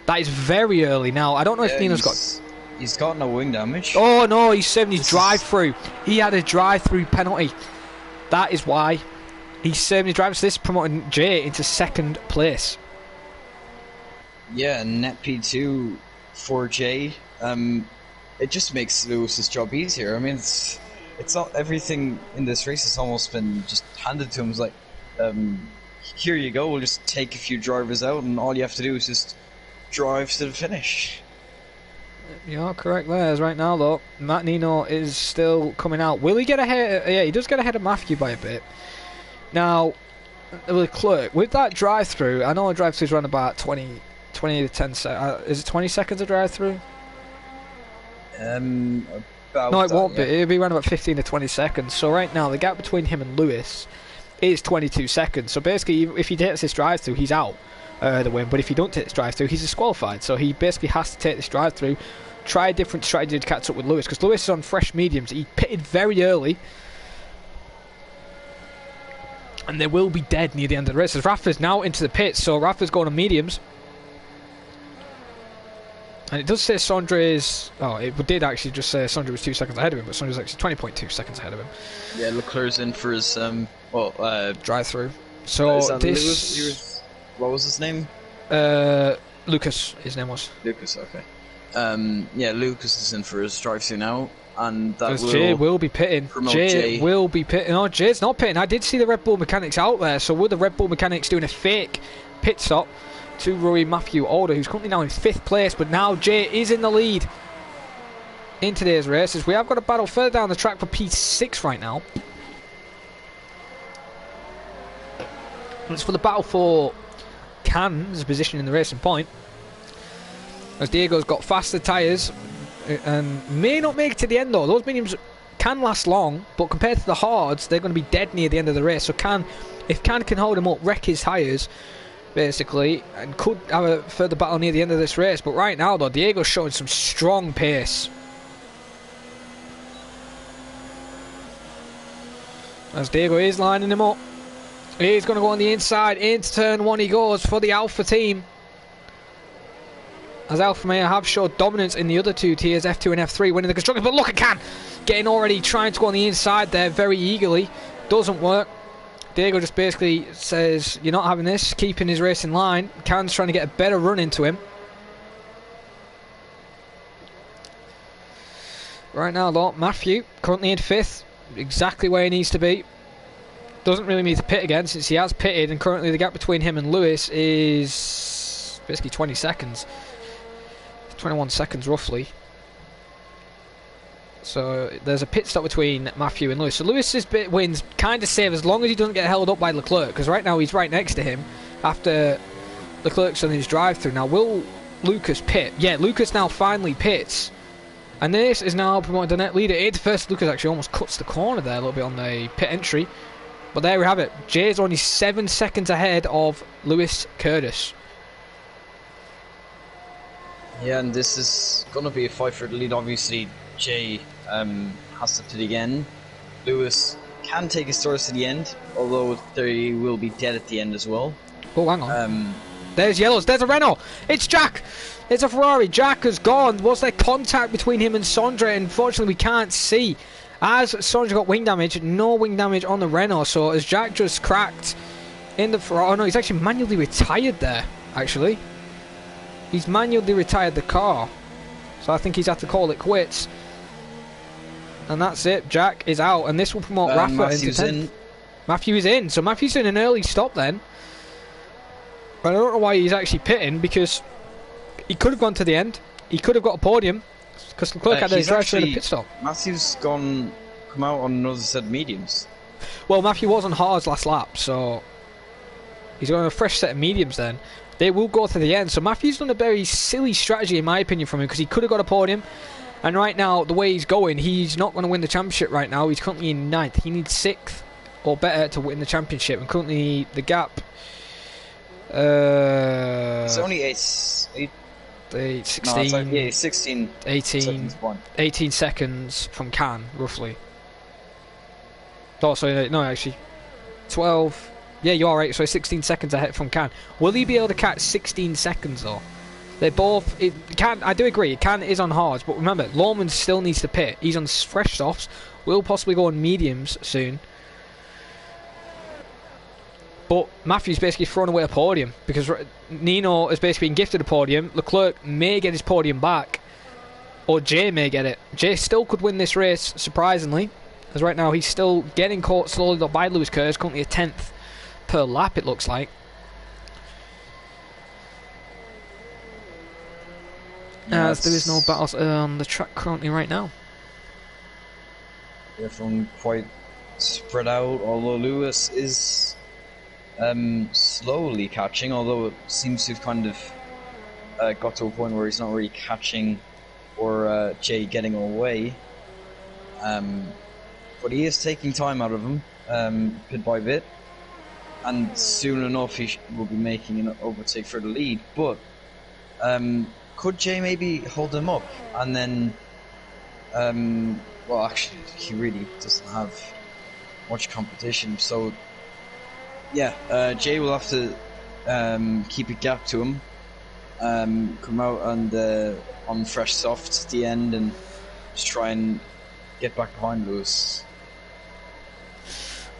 Speaker 1: That is very early. Now I don't know if Nino's
Speaker 2: he's got no wing damage.
Speaker 1: Oh no, he's serving his drive-through. He had a drive-through penalty. That is why he's serving his drive. So this promoting Jay into second place.
Speaker 2: Yeah, net P2 for Jay. It just makes Lewis's job easier. I mean, it's not everything in this race has almost been just handed to him. It's like, here you go, we'll just take a few drivers out and all you have to do is just drive to the finish.
Speaker 1: You're correct there. As right now though, Matt Nino is still coming out. Will he get ahead? Yeah, he does get ahead of Matthew by a bit. Now, Leclerc, with that drive-through, I know a drive-through's run about 20 to 10 seconds. Is it 20 seconds a drive-through? No, it won't be. It'll be around about 15 to 20 seconds. So right now, the gap between him and Lewis is 22 seconds. So basically, if he takes this drive-through, he's out the win. But if he don't take this drive-through, he's disqualified. So he basically has to take this drive-through, try a different strategy to catch up with Lewis, because Lewis is on fresh mediums. He pitted very early, and they will be dead near the end of the race. As Rafa's now into the pits, so Rafa's going on mediums. And it does say Sondre is... Oh, it did actually just say Sondre was 2 seconds ahead of him, but Sondre's actually 20.2 seconds ahead of him.
Speaker 2: Yeah, Leclerc's in for his,
Speaker 1: drive-through. So
Speaker 2: this... what was his name?
Speaker 1: Lucas, his name was.
Speaker 2: Lucas, okay. Yeah, Lucas is in for his drive-through now, and that will...
Speaker 1: Jay will be pitting. Jay will be pitting. No, Jay's not pitting. I did see the Red Bull mechanics out there, so were the Red Bull mechanics doing a fake pit stop to Rory Matthew Alder, who's currently now in 5th place, but now Jay is in the lead in today's races. We have got a battle further down the track for P6 right now. It's for the battle for Can's position in the racing point, as Diego's got faster tyres and may not make it to the end though. Those mediums can last long, but compared to the hards, they're going to be dead near the end of the race. So if Can can hold him up, wreck his tyres basically, and could have a further battle near the end of this race. But right now though, Diego's showing some strong pace, as Diego is lining him up. He's going to go on the inside. Into turn 1 he goes for the Alpha team, as Alpha may have showed dominance in the other two tiers, F2 and F3, winning the constructors. But look at Can getting already, trying to go on the inside there very eagerly. Doesn't work. Diego just basically says, you're not having this, keeping his race in line. Can's trying to get a better run into him. Right now, though, Matthew currently in 5th, exactly where he needs to be. Doesn't really need to pit again since he has pitted, and currently the gap between him and Lewis is basically 20 seconds. 21 seconds roughly. So there's a pit stop between Matthew and Lewis. So Lewis's bit wins kind of safe as long as he doesn't get held up by Leclerc, because right now he's right next to him after Leclerc's on his drive-through. Now will Lucas pit? Yeah, Lucas now finally pits. And this is now promoted the net leader. 81st, Lucas actually almost cuts the corner there a little bit on the pit entry. But there we have it. Jay's only 7 seconds ahead of Lewis Curtis.
Speaker 2: Yeah, and this is going to be a fight for the lead. Obviously, Jay has to the end. Lewis can take his stars to the end, although they will be dead at the end as well.
Speaker 1: Oh, hang on. There's yellows. There's a Renault. It's Jack. It's a Ferrari. Jack has gone. Was there contact between him and Sondre? Unfortunately, we can't see. As Sondre got wing damage, no wing damage on the Renault. So as Jack just cracked in the Ferrari. Oh no, he's actually manually retired there. Actually, he's manually retired the car. So I think he's had to call it quits. And that's it. Jack is out, and this will promote Rafa into 10th. Matthew is in. So Matthew's in an early stop then. But I don't know why he's actually pitting, because he could have gone to the end. He could have got a podium, because Leclerc had his drive through a pit stop.
Speaker 2: Matthew's come out on another set of mediums.
Speaker 1: Well, Matthew was on hards last lap, so he's on a fresh set of mediums then. They will go to the end. So Matthew's done a very silly strategy, in my opinion, from him, because he could have got a podium. And right now, the way he's going, he's not going to win the championship right now. He's currently in 9th. He needs 6th or better to win the championship. And currently, the gap... it's
Speaker 2: only 8
Speaker 1: 16,
Speaker 2: no, it's like, yeah, 16
Speaker 1: 18 seconds from Can, roughly. Oh, sorry, no, actually, 12. Yeah, you are right. So 16 seconds ahead from Can. Will he be able to catch 16 seconds though? They both. Can. I do agree. Can is on hards, but remember, Lawman still needs to pit. He's on fresh softs. Will possibly go on mediums soon. But Matthew's basically thrown away a podium because Nino has basically been gifted a podium. Leclerc may get his podium back, or Jay may get it. Jay still could win this race, surprisingly, as right now he's still getting caught slowly by Lewis Curtis, currently a 10th per lap, it looks like. As there is no battles on the track currently right now.
Speaker 2: Everyone quite spread out, although Lewis is slowly catching, although it seems to have kind of got to a point where he's not really catching or Jay getting away. But he is taking time out of him, bit by bit, and soon enough he will be making an overtake for the lead. But could Jay maybe hold him up? And then, well, actually, he really doesn't have much competition. So, yeah, Jay will have to keep a gap to him, come out on fresh softs at the end, and just try and get back behind Lewis.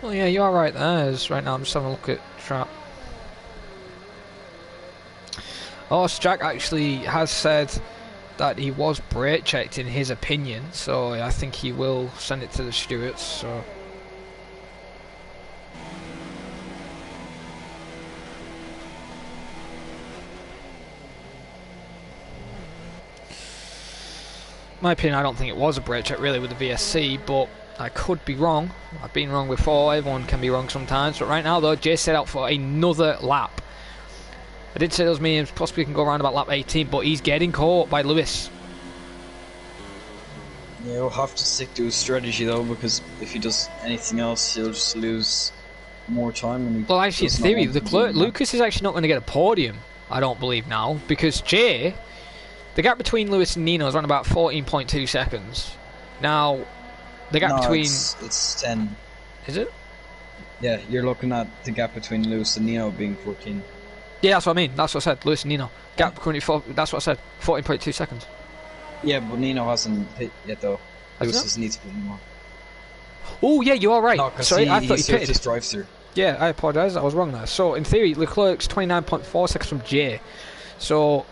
Speaker 1: Well, yeah, you are right there. As right now, I'm just having a look at trap. Oh, so Jack actually has said that he was brake checked in his opinion, so I think he will send it to the stewards. So. My opinion, I don't think it was a brake check really with the VSC, but I could be wrong. I've been wrong before. Everyone can be wrong sometimes. But right now, though, Jay set out for another lap. I did say those mediums possibly can go around about lap 18, but he's getting caught by Lewis.
Speaker 2: Yeah, he'll have to stick to his strategy though, because if he does anything else, he'll just lose more time. And
Speaker 1: well, actually, in theory, Lucas is actually not going to get a podium, I don't believe now, because Jay, the gap between Lewis and Nino is around about 14.2 seconds. Now, the gap between...
Speaker 2: it's 10.
Speaker 1: Is it?
Speaker 2: Yeah, you're looking at the gap between Lewis and Nino being 14.
Speaker 1: Yeah, that's what I mean. That's what I said. Lewis and Nino. Gap currently that's what I said. 14.2 seconds.
Speaker 2: Yeah, but Nino hasn't hit yet though. Lewis doesn't need to pit anymore.
Speaker 1: Oh yeah, you are right.
Speaker 2: No,
Speaker 1: sorry, I thought he pitted.
Speaker 2: His drive through.
Speaker 1: Yeah, I apologise. I was wrong there. So in theory, Leclerc's 29.4 seconds from Jay. So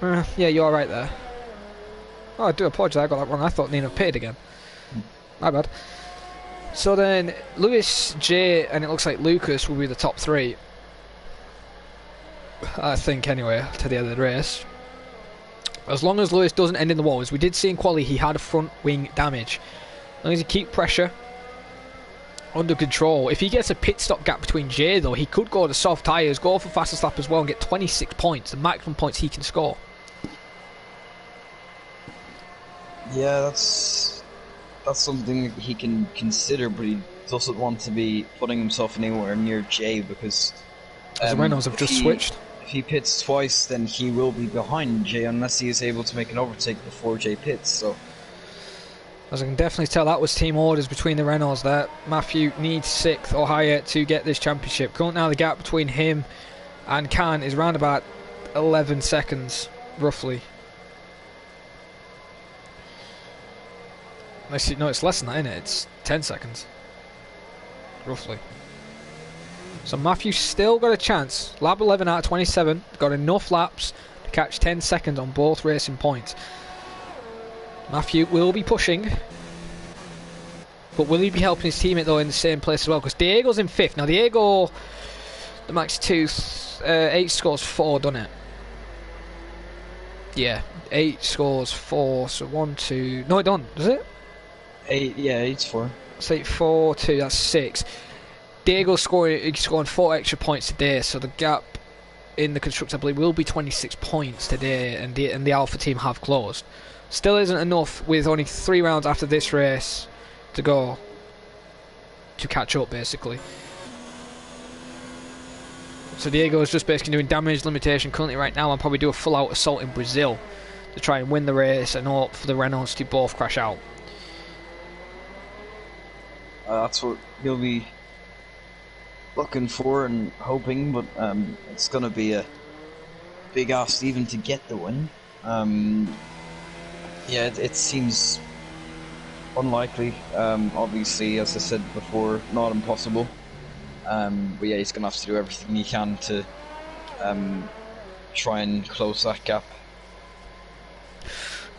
Speaker 1: yeah, you are right there. Oh, I do apologise, I got that wrong. I thought Nina pitted again. My bad. So then, Lewis, Jay, and it looks like Lucas will be the top 3. I think, anyway, to the end of the race. As long as Lewis doesn't end in the wall, as we did see in quali, he had a front wing damage. As long as he keep pressure under control. If he gets a pit stop gap between Jay, though, he could go to soft tyres, go for fastest lap as well, and get 26 points, the maximum points he can score.
Speaker 2: Yeah, that's something he can consider, but he doesn't want to be putting himself anywhere near Jay because
Speaker 1: the Renaults have just switched.
Speaker 2: If he pits twice, then he will be behind Jay unless he is able to make an overtake before Jay pits. So,
Speaker 1: as I can definitely tell, that was team orders between the Renaults there. Matthew needs 6th or higher to get this championship. Currently now the gap between him and Khan is around about 11 seconds, roughly. No, it's less than that, isn't it? It's 10 seconds. Roughly. So Matthew's still got a chance. Lap 11 out of 27. Got enough laps to catch 10 seconds on both racing points. Matthew will be pushing. But will he be helping his teammate, though, in the same place as well? Because Diego's in 5th. Now, Diego, the max 2, 8 scores 4, doesn't it? Yeah, 8 scores 4. So 1, 2... No, it don't, does it?
Speaker 2: 8, yeah, 8's 4.
Speaker 1: Say 4, 2, that's 6. Diego's scoring 4 extra points today, so the gap in the constructor, I believe, will be 26 points today, and the Alpha team have closed. Still isn't enough with only 3 rounds after this race to go to catch up, basically. So Diego is just basically doing damage limitation currently right now, and probably do a full-out assault in Brazil to try and win the race and hope for the Renaults to both crash out.
Speaker 2: That's what he'll be looking for and hoping, but it's going to be a big ask even to get the win. Yeah, it seems unlikely. Obviously, as I said before, not impossible. But yeah, he's going to have to do everything he can to try and close that gap.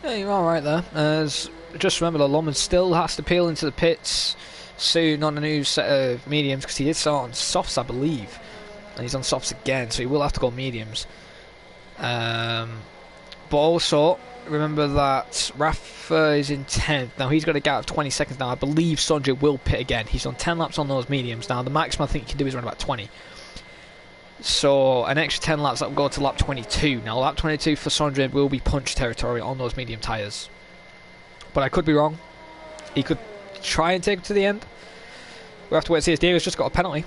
Speaker 1: Yeah, you're alright there. Just remember that Loman still has to peel into the pits soon on a new set of mediums, because he did start on softs, I believe, and he's on softs again, so he will have to go mediums. But also remember that Rafa is in 10th. Now he's got a gap of 20 seconds now. I believe Sondre will pit again. He's on 10 laps on those mediums now. The maximum I think he can do is around about 20. So an extra 10 laps that will go to lap 22. Now lap 22 for Sondre will be punch territory on those medium tyres, but I could be wrong. He could try and take it to the end. We'll have to wait and see. As Diego's just got a penalty.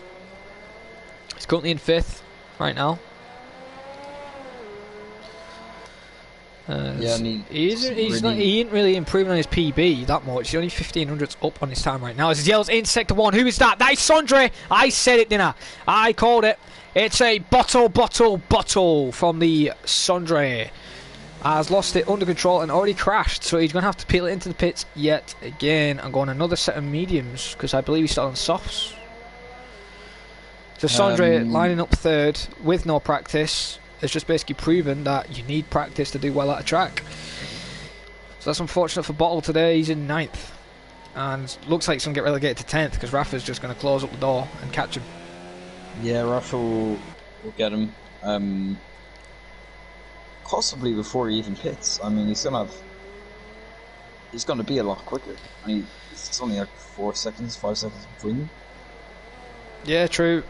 Speaker 1: He's currently in 5th right now.
Speaker 2: Yeah,
Speaker 1: he ain't really improving on his PB that much. He's only 1500s up on his time right now. As he yells in sector 1, who is that? That is Sondre. I said it, didn't I? I called it. It's a bottle from the Sondre. Has lost it under control and already crashed, so he's going to have to peel it into the pits yet again and go on another set of mediums, because I believe he's still on softs. So Sondre lining up 3rd with no practice has just basically proven that you need practice to do well at a track. So that's unfortunate for Bottle today. He's in 9th and looks like he's going to get relegated to 10th, because Rafa's just going to close up the door and catch him.
Speaker 2: Yeah, Rafa will get him. Possibly before he even pits. I mean, he's gonna be a lot quicker. I mean, it's only like 5 seconds between them.
Speaker 1: Yeah, true.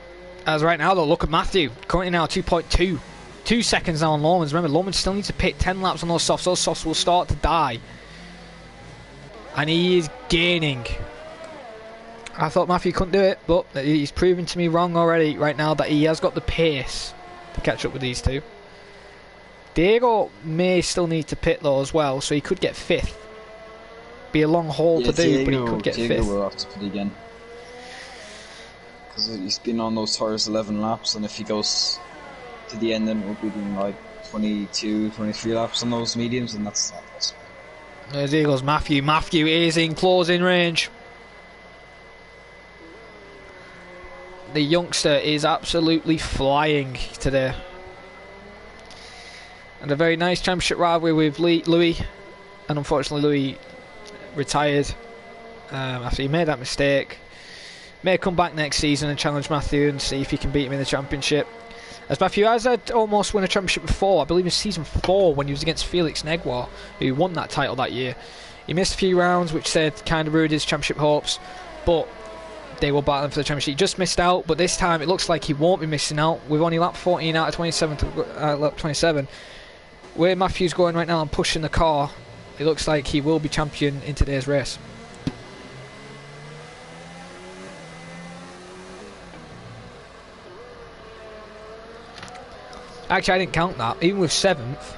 Speaker 1: As right now, though, look at Matthew. Currently now 2.2. 2 seconds now on Lomans. Remember, Lomans still needs to pit 10 laps on those softs. Those softs will start to die. And he is gaining. I thought Matthew couldn't do it, but he's proven to me wrong already right now that he has got the pace to catch up with these two. Diego may still need to pit though as well, so he could get 5th. Be a long haul to do, but he could get
Speaker 2: Diego
Speaker 1: 5th.
Speaker 2: Will have to pit again, because he's been on those tyres 11 laps, and if he goes to the end, then we'll be doing like 22, 23 laps on those mediums, and that's not possible.
Speaker 1: There goes Matthew. Matthew is in closing range. The youngster is absolutely flying today. And a very nice championship rivalry with Louis and unfortunately Louis retired after he made that mistake. May come back next season and challenge Matthew and see if he can beat him in the championship. As Matthew has had almost won a championship before, I believe in season 4 when he was against Felix Negwer, who won that title that year. He missed a few rounds, which kind of ruined his championship hopes, but they were battling for the championship. He just missed out, but this time it looks like he won't be missing out. We've only lap 14 out of 27 to lap 27. Where Matthew's going right now and pushing the car, it looks like he will be champion in today's race. Actually, I didn't count that. Even with 7th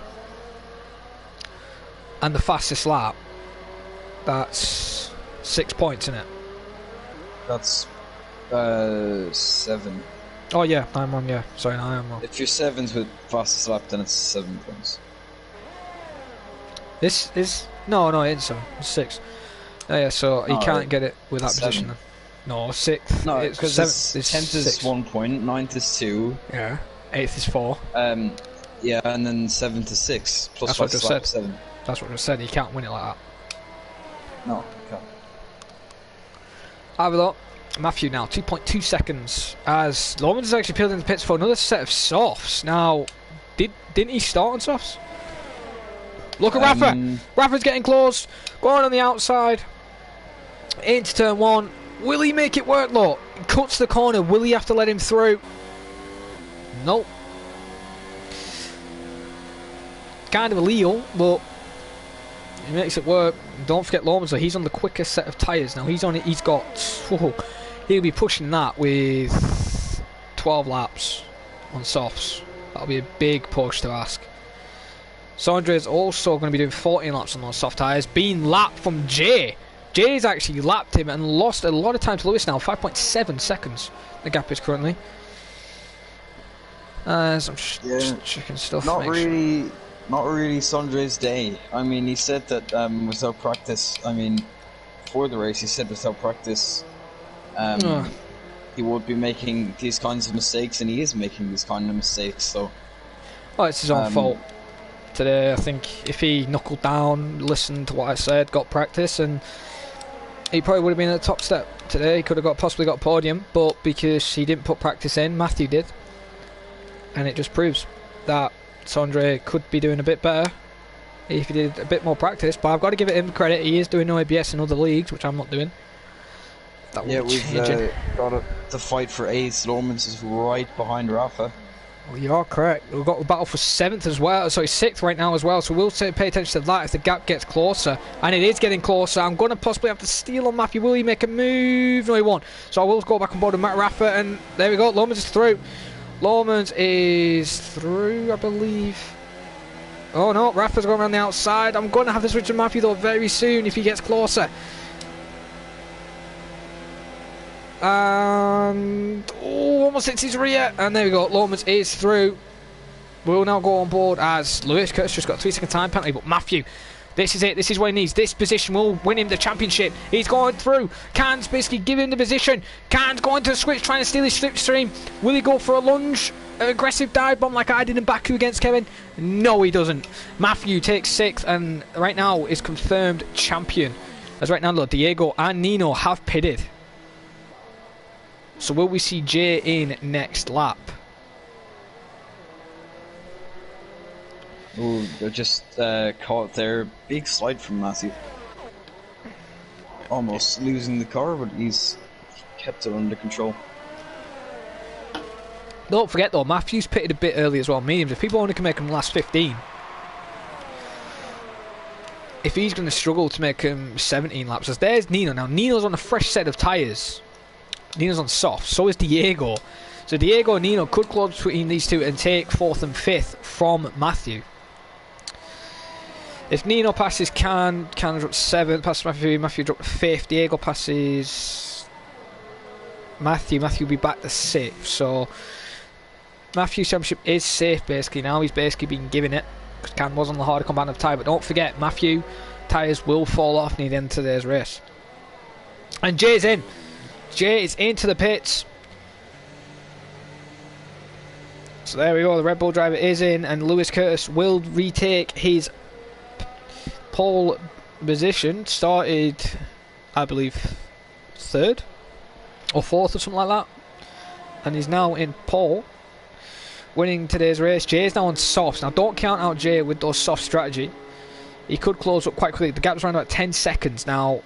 Speaker 1: and the fastest lap, that's 6 points, isn't it?
Speaker 2: That's 7.
Speaker 1: Oh yeah, I'm wrong. Yeah, sorry, no, I am wrong.
Speaker 2: If you're 7th with fastest lap, then it's 7 points.
Speaker 1: This is no, it ain't 7. It's 6. Oh yeah, so he can't get it with that
Speaker 2: 7.
Speaker 1: position then. No, 6th.
Speaker 2: No, because 10th is
Speaker 1: 6.
Speaker 2: 1 point, 9th is 2.
Speaker 1: Yeah. 8th is 4.
Speaker 2: Yeah, and then 7th is 6 plus
Speaker 1: That's what I just
Speaker 2: lap,
Speaker 1: said.
Speaker 2: 7.
Speaker 1: That's what I just said. You can't win it like that.
Speaker 2: No, you can't.
Speaker 1: Have a look. Matthew now 2.2 seconds as Lawrence is actually peeled in the pits for another set of softs. Now, didn't he start on softs? Look at Rafa. Rafa's getting close. Going on the outside. Into turn 1. Will he make it work, though? He cuts the corner. Will he have to let him through? Nope. Kind of illegal, but he makes it work. Don't forget Lawrence, though. He's on the quickest set of tyres now. He's on it. He's got. He'll be pushing that with 12 laps on softs. That'll be a big push to ask. Sondre is also going to be doing 14 laps on those soft tyres, being lapped from Jay. Jay's actually lapped him and lost a lot of time to Lewis now. 5.7 seconds the gap is currently. As I'm just checking stuff.
Speaker 2: Not really Sondre's day. I mean, he said that without practice, before the race, he said without practice, he would be making these kinds of mistakes, and he is making these kind of mistakes. So,
Speaker 1: it's his own fault. Today, I think if he knuckled down, listened to what I said, got practice, and he probably would have been at the top step today. He could have possibly got a podium, but because he didn't put practice in, Matthew did, and it just proves that Sondre could be doing a bit better if he did a bit more practice. But I've got to give him credit. He is doing no ABS in other leagues, which I'm not doing. That will be changing.
Speaker 2: Got the fight for 8th. Lawrence is right behind Rafa.
Speaker 1: Well, you are correct. We've got the battle for 7th as well. Sorry, 6th right now as well. So we'll pay attention to that if the gap gets closer. And it is getting closer. I'm going to possibly have to steal on Matthew. Will he make a move? No, he won't. So I will go back on board with Matt Rafa. And there we go. Lawrence is through. Lawrence is through, I believe. Oh no, Rafa's going around the outside. I'm going to have to switch to Matthew though very soon if he gets closer. And almost hits his rear. And there we go. Lawrence is through. We'll now go on board as Lewis Curtis just got a 3-second time penalty. But Matthew, this is it. This is what he needs. This position will win him the championship. He's going through. Can's basically giving him the position. Can's going to switch, trying to steal his slipstream. Will he go for a lunge? An aggressive dive bomb like I did in Baku against Kevin? No, he doesn't. Matthew takes 6th and right now is confirmed champion. As right now, look, Diego and Nino have pitted. So will we see Jay in next lap?
Speaker 2: Oh, they're just caught there. Big slide from Matthew. Almost losing the car, but he's kept it under control.
Speaker 1: Don't forget though, Matthew's pitted a bit early as well. Mediums, if people only can make him last 15. If he's going to struggle to make him 17 laps, as there's Nino now. Nino's on a fresh set of tyres. Nino's on soft, so is Diego. So Diego and Nino could close between these two and take 4th and 5th from Matthew. If Nino passes Can drop 7th, passes Matthew drop 5th, Diego passes Matthew will be back to 6th. So Matthew's championship is safe basically now. He's basically been given it because Can was on the harder combative tyre. But don't forget, Matthew tyres will fall off near the end of today's race. And Jay's in. Jay is into the pits. So there we go, the Red Bull driver is in, and Lewis Curtis will retake his pole position, started, I believe, 3rd or 4th or something like that, and he's now in pole, winning today's race. Jay's now on softs. Now don't count out Jay with those soft strategy. He could close up quite quickly. The gap's around about 10 seconds now.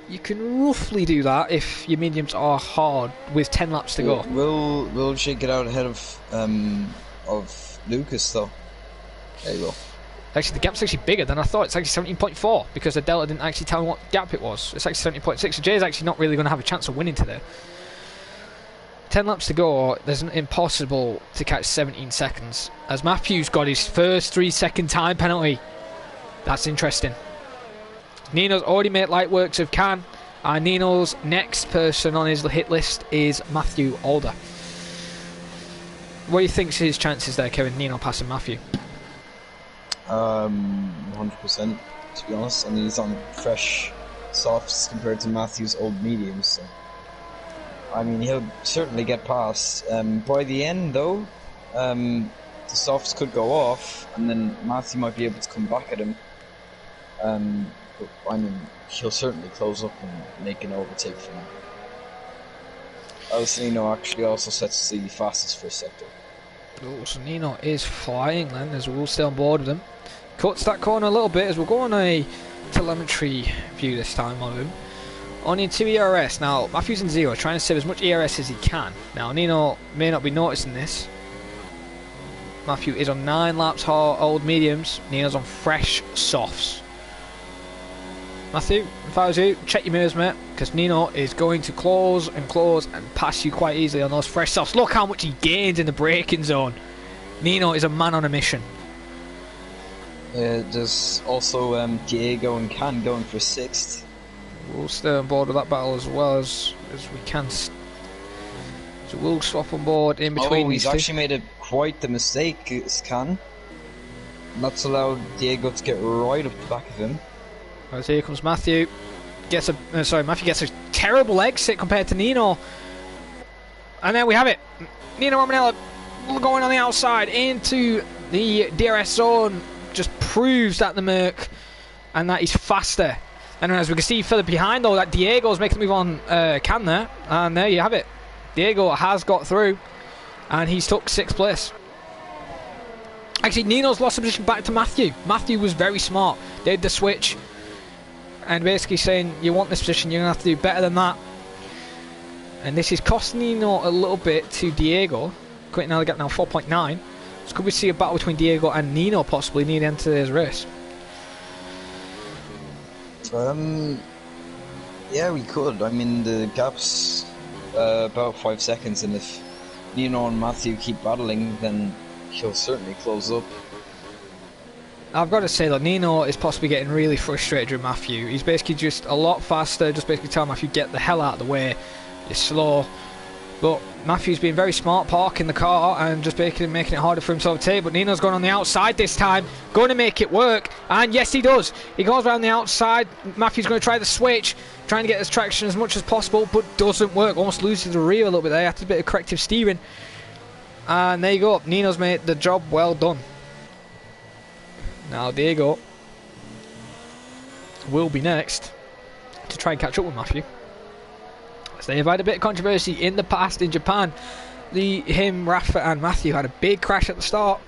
Speaker 1: You can roughly do that if your mediums are hard with 10 laps to go.
Speaker 2: Will Jay get out ahead of Lucas though? There you go.
Speaker 1: Actually, the gap's actually bigger than I thought. It's actually 17.4 because the delta didn't actually tell me what gap it was. It's actually 17.6. So Jay's actually not really going to have a chance of winning today. 10 laps to go. There's an impossible to catch 17 seconds. As Matthew's got his first 3-second time penalty. That's interesting. Nino's already made light works of Can, and Nino's next person on his hit list is Matthew Alder. What do you think's his chances there, Kevin? Nino passing Matthew?
Speaker 2: 100%. To be honest, I mean he's on fresh softs compared to Matthew's old mediums. So. I mean he'll certainly get past. By the end, though, the softs could go off, and then Matthew might be able to come back at him. But, I mean, he'll certainly close up and make an overtake from him. Nino actually also sets the fastest first sector.
Speaker 1: Oh, so Nino is flying then, as we'll stay on board with him. Cuts that corner a little bit as we'll go on a telemetry view this time of him. On into ERS. Now, Matthew's in 0, trying to save as much ERS as he can. Now, Nino may not be noticing this. Matthew is on 9 laps hard old mediums. Nino's on fresh softs. Matthew, if I was you, check your mirrors, mate, because Nino is going to close and pass you quite easily on those fresh softs. Look how much he gains in the braking zone. Nino is a man on a mission.
Speaker 2: There's also Diego and Can going for 6th.
Speaker 1: We'll stay on board with that battle as well as we can. So we'll swap on board in between these two.
Speaker 2: He's actually made quite the mistake, is Can. That's allowed Diego to get right up the back of him.
Speaker 1: As here comes Matthew. Matthew gets a terrible exit compared to Nino. And there we have it. Nino Romanella going on the outside into the DRS zone. Just proves that the Merc and that he's faster. And as we can see further behind though, that Diego's making the move on Can there. And there you have it. Diego has got through. And he's took 6th place. Actually, Nino's lost the position back to Matthew. Matthew was very smart. Did the switch. And basically saying, you want this position, you're going to have to do better than that. And this is costing Nino a little bit to Diego. Quitting now, the gap now 4.9. So could we see a battle between Diego and Nino possibly near the end of today's race?
Speaker 2: Yeah, we could. I mean, the gap's about 5 seconds, and if Nino and Matthew keep battling, then he'll certainly close up.
Speaker 1: I've got to say that Nino is possibly getting really frustrated with Matthew. He's basically just a lot faster, just basically telling Matthew, get the hell out of the way, you're slow. But Matthew's been very smart, parking the car and just making it harder for himself to take. But Nino's going on the outside this time, going to make it work. And yes, he does. He goes around the outside. Matthew's going to try the switch, trying to get his traction as much as possible, but doesn't work. Almost loses the rear a little bit there after a bit of corrective steering. And there you go. Nino's made the job well done. Now Diego will be next to try and catch up with Matthew. So they've had a bit of controversy in the past in Japan. Rafa and Matthew had a big crash at the start.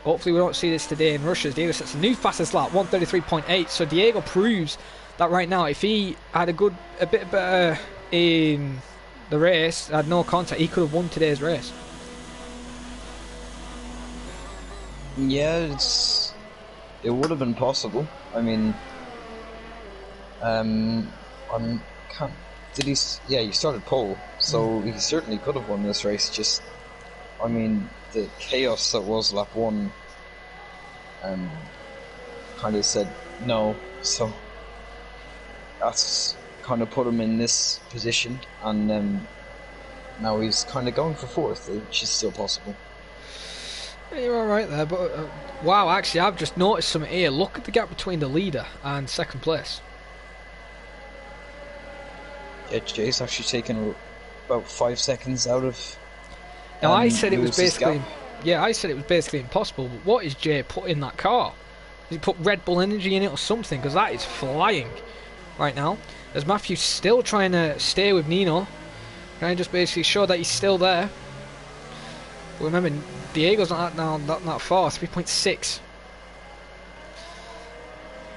Speaker 1: Hopefully we don't see this today in Russia. Diego sets a new fastest lap, 1:33.8. So Diego proves that right now, if he had a bit better in the race, had no contact, he could have won today's race.
Speaker 2: Yeah, it would have been possible. I mean, he started pole, so he certainly could have won this race. Just, I mean, the chaos that was lap 1 kind of said no, so that's kind of put him in this position, and now he's kind of going for 4th, which is still possible.
Speaker 1: You're alright there, but wow, actually I've just noticed something here. Look at the gap between the leader and 2nd place.
Speaker 2: Yeah, Jay's actually taken about 5 seconds out of.
Speaker 1: Now I said it was basically, I said it was basically impossible. But what is Jay put in that car? he put Red Bull energy in it or something? Because that is flying right now. As Matthew's still trying to stay with Nino. Trying to just basically show that he's still there. But remember, Diego's not that far, 3.6.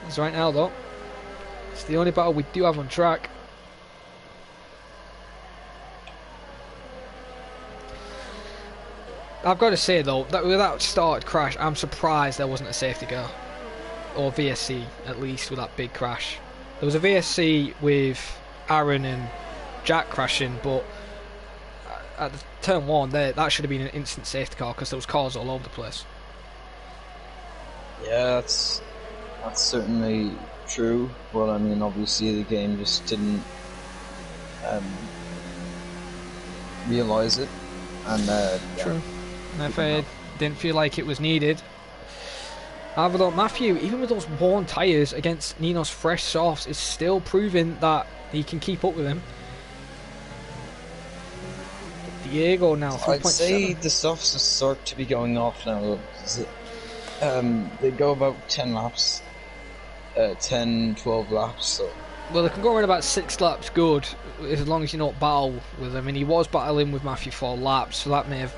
Speaker 1: That's right now though. It's the only battle we do have on track. I've got to say though, that with that started crash, I'm surprised there wasn't a safety car. Or VSC, at least, with that big crash. There was a VSC with Aaron and Jack crashing, but at the turn 1, that should have been an instant safety car because there was cars all over the place.
Speaker 2: Yeah, that's certainly true, but I mean, obviously the game just didn't realise it, and
Speaker 1: true. And if I didn't feel like it was needed. However though, Matthew, even with those worn tyres against Nino's fresh softs, is still proving that he can keep up with him. Diego now, 3.7.
Speaker 2: I'd say the softs start to be going off now. They go about 10 laps, 10, 12 laps. So.
Speaker 1: Well, they can go around about 6 laps good, as long as you don't battle with him. And he was battling with Matthew for laps, so that may have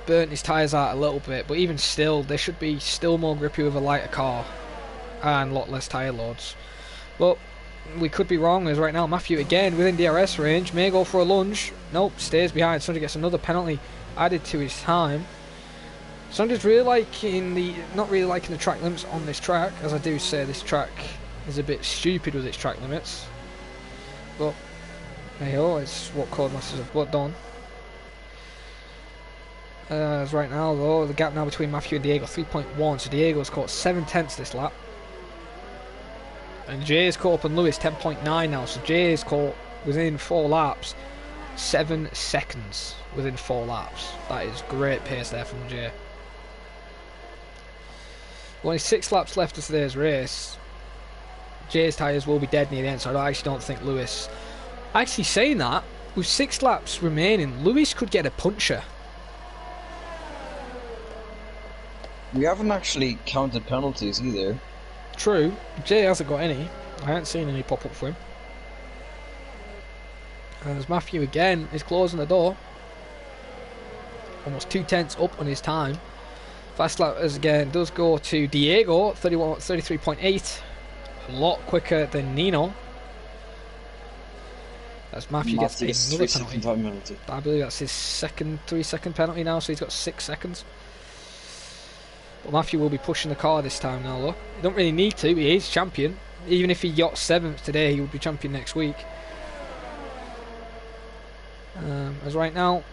Speaker 1: burnt his tyres out a little bit. But even still, they should be still more grippy with a lighter car and a lot less tyre loads. But we could be wrong, as right now Matthew again within DRS range may go for a lunge. Nope, stays behind. Sondre gets another penalty added to his time. Sondre's really not really liking the track limits on this track. As I do say, this track is a bit stupid with its track limits, but hey ho, it's what Codemasters have done. As right now though, the gap now between Matthew and Diego 3.1, so Diego's caught 7/10 this lap. And Jay's caught up on Lewis 10.9 now, so Jay's caught within 4 laps 7 seconds within 4 laps. That is great pace there from Jay. Only 6 laps left of today's race. Jay's tyres will be dead near the end, so I actually don't think Lewis... Actually saying that, with 6 laps remaining, Lewis could get a puncher.
Speaker 2: We haven't actually counted penalties either.
Speaker 1: True, Jay hasn't got any. I haven't seen any pop up for him. As Matthew again is closing the door. Almost 2/10 up on his time. Fast lap as again does go to Diego, 33.8. A lot quicker than Nino. As Matthew gets another penalty. I believe that's his 3-second penalty now, so he's got 6 seconds. But Matthew will be pushing the car this time now, though. He don't really need to, he is champion. Even if he got 7th today, he would be champion next week. As right now,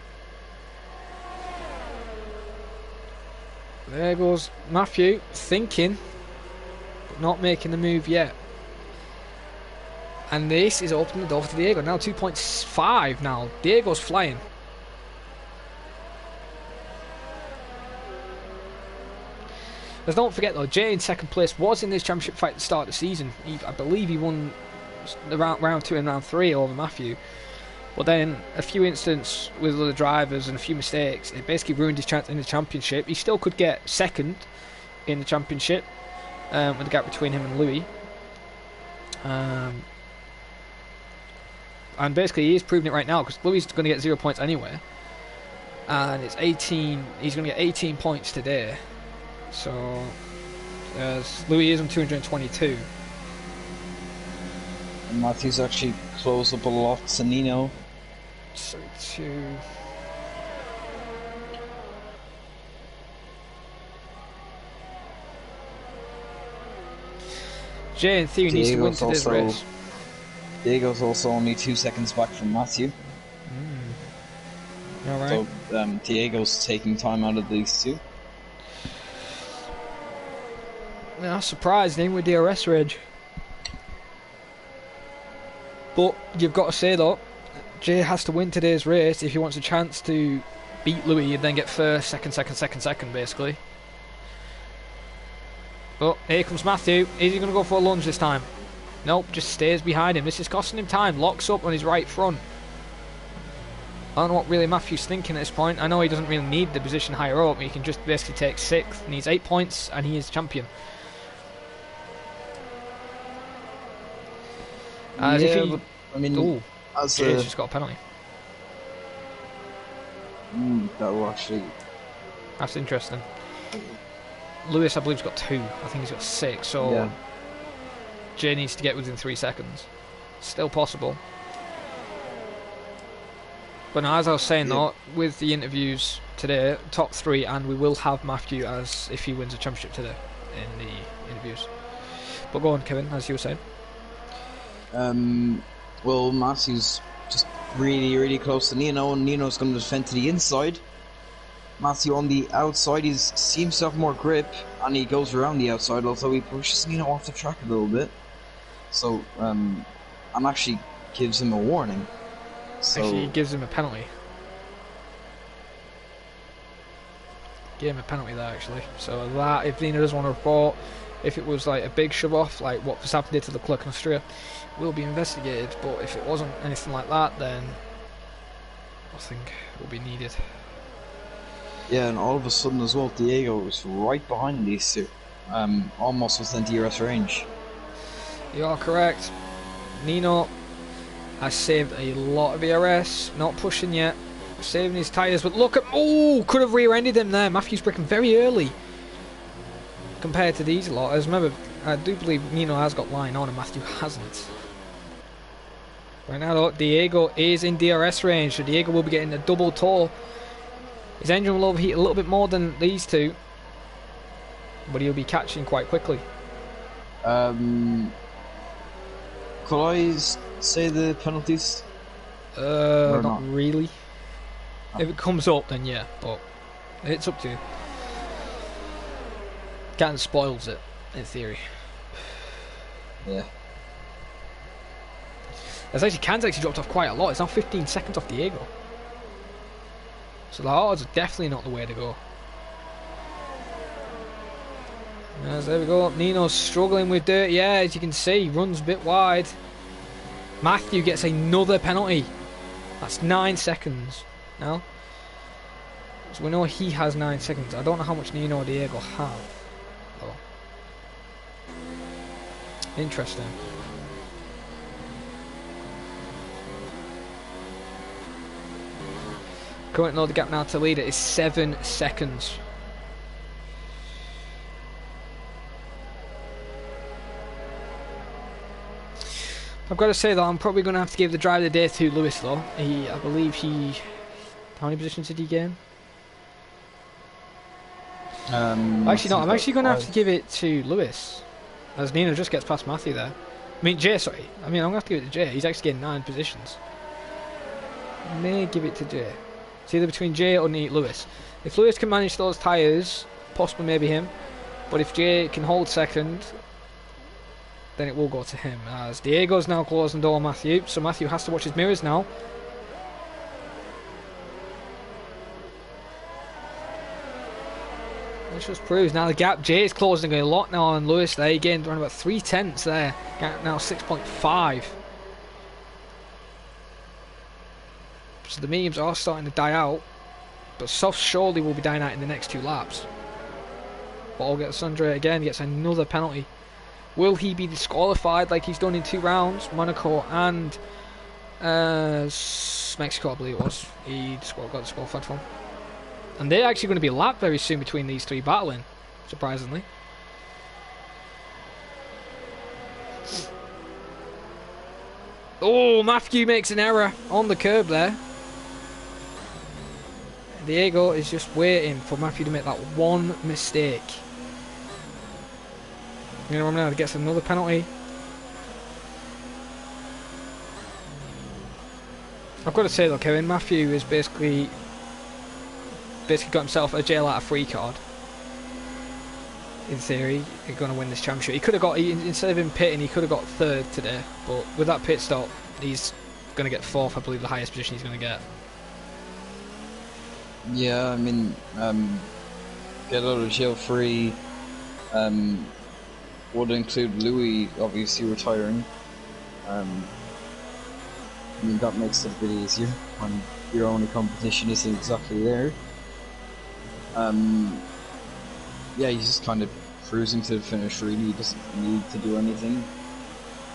Speaker 1: there goes Matthew, thinking, but not making the move yet. And this is opening the door for Diego. Now 2.5 now. Diego's flying. Let's don't forget though, Jay in 2nd place was in this championship fight at the start of the season. I believe he won the round 2 and round 3 over Matthew. But then a few incidents with other drivers and a few mistakes, it basically ruined his chance in the championship. He still could get 2nd in the championship with the gap between him and Louis. And basically he is proving it right now because Louis is going to get 0 points anyway. And it's 18, he's going to get 18 points today. So Louis is on 222.
Speaker 2: And Matthew's actually closed up a lot to Nino.
Speaker 1: So Jay in theory needs to win today's race.
Speaker 2: Diego's also only 2 seconds back from Matthew.
Speaker 1: Alright.
Speaker 2: So Diego's taking time out of these two.
Speaker 1: Yeah, I'm surprised him with DRS reg. But you've got to say though, Jay has to win today's race if he wants a chance to beat Louis and then get first, second basically. But here comes Matthew. Is he going to go for a lunge this time? Nope, just stays behind him. This is costing him time. Locks up on his right front. I don't know what really Matthew's thinking at this point. I know he doesn't really need the position higher up. He can just basically take 6th. Needs 8 points, and he is champion. As if he,
Speaker 2: but, I mean,
Speaker 1: Jay's just got a penalty.
Speaker 2: That will actually.
Speaker 1: That's interesting. Lewis, I believe, has got 2. I think he's got 6. So
Speaker 2: Yeah.
Speaker 1: Jay needs to get within 3 seconds. Still possible. But now, as I was saying though, with the interviews today, top 3, and we will have Matthew as if he wins a championship today in the interviews. But go on, Kevin, as you were saying.
Speaker 2: Well, Matthew's just really, really close to Nino, and Nino's going to defend to the inside. Matthew on the outside, he seems to have more grip, and he goes around the outside, although he pushes Nino off the track a little bit. So, and actually gives him a warning. So,
Speaker 1: Actually, he gives him a penalty. Gave him a penalty there, actually. So that, if Nino does want to report, if it was like a big shove off, like what Verstappen did to Leclerc in Austria, will be investigated. But if it wasn't anything like that, then nothing will be needed.
Speaker 2: yeah, and all of a sudden as well, Diego was right behind these two, almost within DRS range.
Speaker 1: You are correct. Nino has saved a lot of ERS, not pushing yet, saving his tyres, but look at, oh, could have rear-ended him there. Matthew's braking very early compared to these lot. As remember, I do believe Nino has got line on and Matthew hasn't. Right now though, Diego is in DRS range, so Diego will be getting a double toll. His engine will overheat a little bit more than these two, but he'll be catching quite quickly.
Speaker 2: Could I say the penalties?
Speaker 1: Not really. If it comes up, then yeah, but it's up to you. Kind of spoils it, in theory.
Speaker 2: Yeah.
Speaker 1: As actually, Can's actually dropped off quite a lot. It's now 15 seconds off Diego. So the hards are definitely not the way to go. Yes, there we go. Nino's struggling with dirt. Yeah, as you can see, runs a bit wide. Matthew gets another penalty. That's 9 seconds now. So we know he has 9 seconds. I don't know how much Nino or Diego have, though. Interesting. Currently, the gap now to leader is 7 seconds. I've got to say though, I'm probably going to have to give the drive of the day to Lewis though. I believe he... How many positions did he gain? Actually no, I'm actually going to have to give it to Lewis. As Nino just gets past Matthew there. I mean Jay, sorry. I'm going to have to give it to Jay. He's actually getting 9 positions. I may give it to Jay. It's either between Jay or Lewis. If Lewis can manage those tyres, possibly maybe him. But if Jay can hold second, then it will go to him. As Diego's now closing the door on Matthew, so Matthew has to watch his mirrors now. This just proves now the gap. Jay is closing a lot now on Lewis there. He gained around about 3/10 there. Gap now 6.5. So the mediums are starting to die out, but soft surely will be dying out in the next 2 laps. Ball gets Sondre again, gets another penalty. Will he be disqualified like he's done in 2 rounds? Monaco and Mexico, I believe it was. He got disqualified from. And they're actually going to be lapped very soon between these 3 battling, surprisingly. Oh, Matthew makes an error on the curb there. Diego is just waiting for Matthew to make that one mistake. You know, now gets another penalty. I've got to say though, Kevin, Matthew is basically got himself a jail out of free card. In theory, he's going to win this championship. He could have got, instead of him pitting, he could have got 3rd today. But with that pit stop, he's going to get 4th, I believe, the highest position he's going to get.
Speaker 2: Yeah, I mean, get out of jail free. Would include Louis obviously retiring. I mean, that makes it a bit easier when your only competition isn't exactly there. Yeah, he's just kind of cruising to the finish, really. He doesn't need to do anything.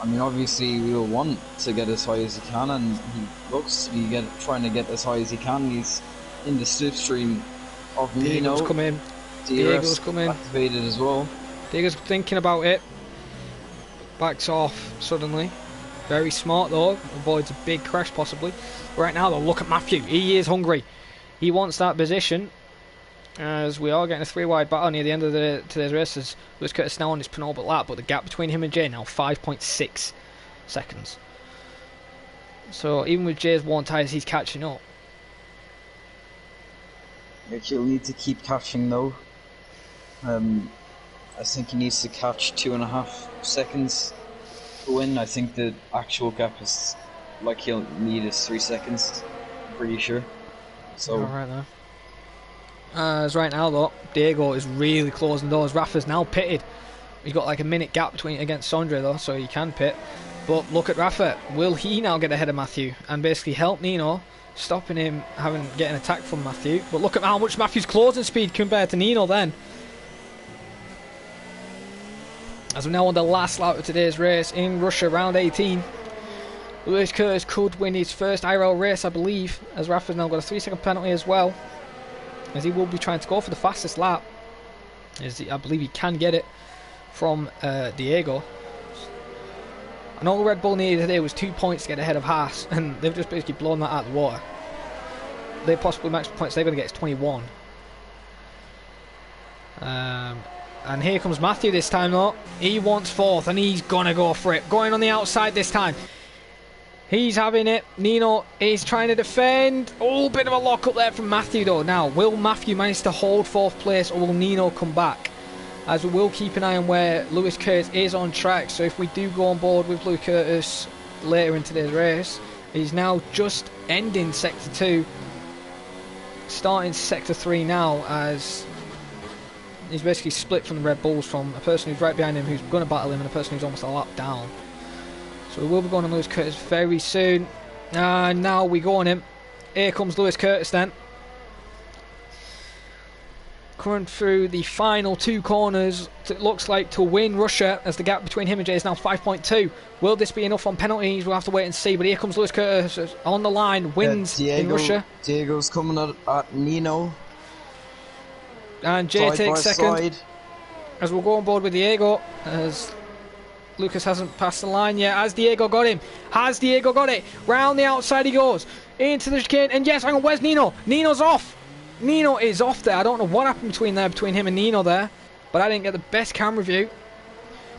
Speaker 2: I mean, obviously, we'll want to get as high as he can, and he looks to be trying to get as high as he can. He's in the slipstream of Nino.
Speaker 1: Diego's come in.
Speaker 2: Diego's come in. Activated as well.
Speaker 1: Diego's thinking about it. Backs off suddenly. Very smart though. Avoids a big crash possibly. Right now though, look at Matthew. He is hungry. He wants that position. As we are getting a 3-wide battle near the end of today's race, as Lewis Curtis now on his penultimate lap, but the gap between him and Jay now 5.6 seconds. So even with Jay's worn tyres, he's catching up.
Speaker 2: He'll need to keep catching though. I think he needs to catch 2.5 seconds to win. I think the actual gap is like he'll need is 3 seconds. I'm pretty sure. So
Speaker 1: right now. As right now though, Diego is really closing doors. Rafa's now pitted. He's got like a minute gap between against Sondre though, so he can pit. But look at Rafa. Will he now get ahead of Matthew and basically help Nino, stopping him getting attacked from Matthew? But look at how much Matthew's closing speed compared to Nino then. As we're now on the last lap of today's race in Russia, round 18. Lewis Curtis could win his first IRL race, I believe, as Rafa's now got a 3-second penalty as well. As he will be trying to go for the fastest lap. I believe he can get it from Diego. And all Red Bull needed today was 2 points to get ahead of Haas, and they've just basically blown that out of the water. Their possible maximum points they're going to get is 21. And here comes Matthew this time though. He wants fourth and he's going to go for it. Going on the outside this time. He's having it. Nino is trying to defend. Oh, bit of a lock up there from Matthew though. Now, will Matthew manage to hold fourth place or will Nino come back? As we will keep an eye on where Lewis Curtis is on track. So if we do go on board with Lewis Curtis later in today's race, he's now just ending Sector 2. Starting Sector 3 now, as he's basically split from the Red Bulls, from a person who's right behind him who's going to battle him and a person who's almost a lap down. So we will be going on Lewis Curtis very soon. And now we go on him. Here comes Lewis Curtis then. Coming through the final 2 corners, it looks like, to win Russia, as the gap between him and Jay is now 5.2. Will this be enough on penalties? We'll have to wait and see. But here comes Lewis Curtis on the line, wins in Russia.
Speaker 2: Diego's coming at Nino.
Speaker 1: And Jay takes second. As we'll go on board with Diego, as Lucas hasn't passed the line yet. Has Diego got him? Has Diego got it? Round the outside he goes. Into the chicane. And yes, hang on, where's Nino? Nino's off. Nino is off there. I don't know what happened between him and Nino there. But I didn't get the best camera view.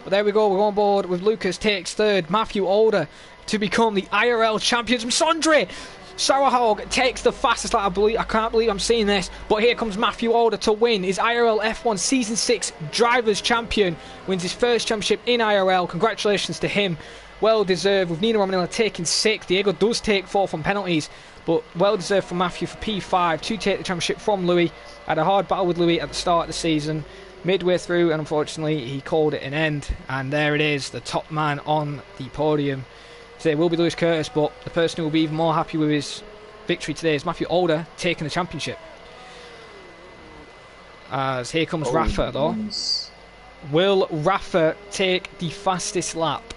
Speaker 1: But there we go. We're on board with Lucas takes third. Matthew Alder to become the IRL champions. Sondre Sorhaug takes the fastest lap. I can't believe I'm seeing this. But here comes Matthew Alder to win his IRL F1 Season 6 Drivers Champion. Wins his first championship in IRL. Congratulations to him. Well deserved, with Nino Romanella taking 6th. Diego does take 4th on penalties. But well deserved for Matthew for P5 to take the championship from Louis. Had a hard battle with Louis at the start of the season. Midway through, and unfortunately he called it an end. And there it is, the top man on the podium. Today will be Lewis Curtis, but the person who will be even more happy with his victory today is Matthew Alder taking the championship. As here comes Rafa though.
Speaker 2: Nice.
Speaker 1: Will Rafa take the fastest lap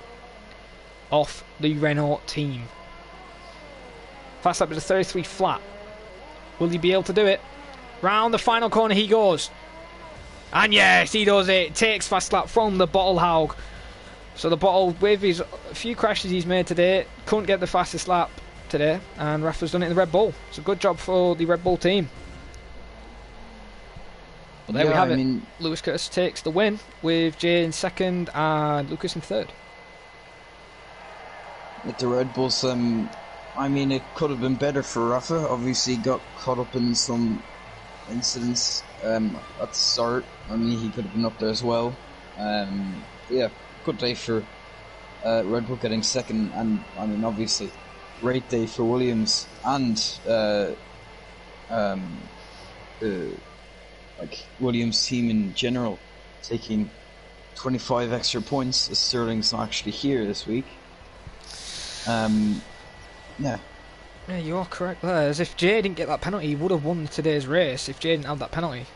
Speaker 1: off the Renault team? Fast lap is a 33 flat. Will he be able to do it? Round the final corner he goes. And yes, he does it. Takes fast lap from the Bottle Haug. So the Bottle, with his few crashes he's made today, couldn't get the fastest lap today. And Rafa's done it in the Red Bull. It's a good job for the Red Bull team. But there we have it. Lewis Curtis takes the win, with Jay in second and Lucas in third.
Speaker 2: With the Red Bulls, it could have been better for Rafa. Obviously got caught up in some incidents at the start. He could have been up there as well. Yeah, good day for Red Bull getting second, and obviously great day for Williams and Williams team in general, taking 25 extra points as Sterling's not actually here this week. Yeah.
Speaker 1: Yeah, you are correct there. As if Jay didn't get that penalty, he would have won today's race if Jay didn't have that penalty.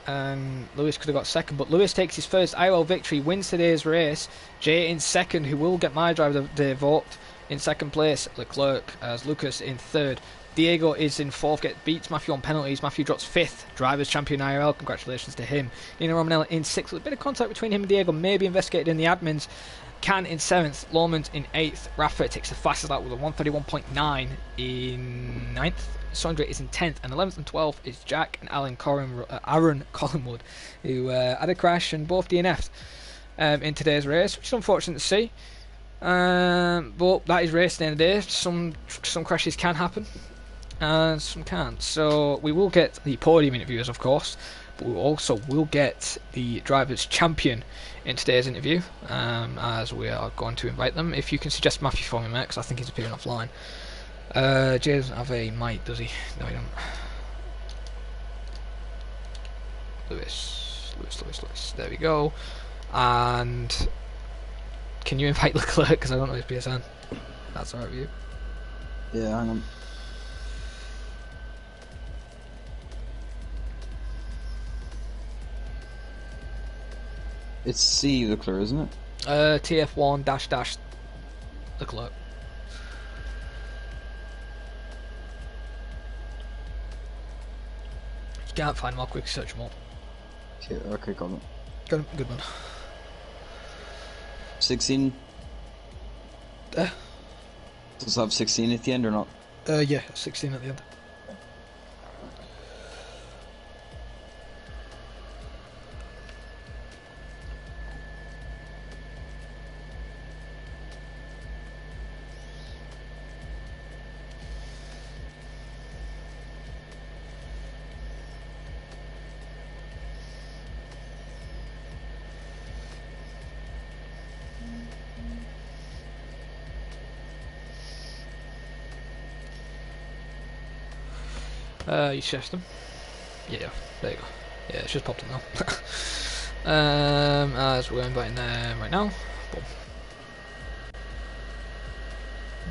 Speaker 1: And Lewis could have got second, but Lewis takes his first IRL victory, wins today's race. Jay in second, who will get my driver of the day vote. In second place, Leclerc, as Lucas in third. Diego is in fourth, beats Matthew on penalties. Matthew drops fifth, drivers champion IRL, congratulations to him. Nino Romanella in sixth, with a bit of contact between him and Diego, maybe investigated in the admins. Can in seventh, Lormond in eighth. Rafa takes the fastest out with a 131.9 in ninth. Sondre is in 10th, and 11th and 12th is Jack and Aaron Collingwood, who had a crash and both DNF'd in today's race, which is unfortunate to see. But that is race at the end of the day. Some crashes can happen, and some can't. So we will get the podium interviewers, of course, but we also will get the drivers' champion in today's interview, as we are going to invite them. If you can suggest Matthew for me, mate, because I think he's appearing offline. Jay doesn't have a mic, does he? No, he don't. Lewis. There we go. And can you invite Leclerc? Because I don't know his PSN. That's alright with you.
Speaker 2: Yeah, hang on. It's C Leclerc, isn't it?
Speaker 1: TF1 -- Leclerc. Can't find them, I'll quick search them up.
Speaker 2: Okay, got it.
Speaker 1: Good one.
Speaker 2: 16. Does it have 16 at the end or not?
Speaker 1: Yeah, 16 at the end. You shift them. Yeah, there you go. Yeah, it's just popped up now. As we're inviting them right now. Boom.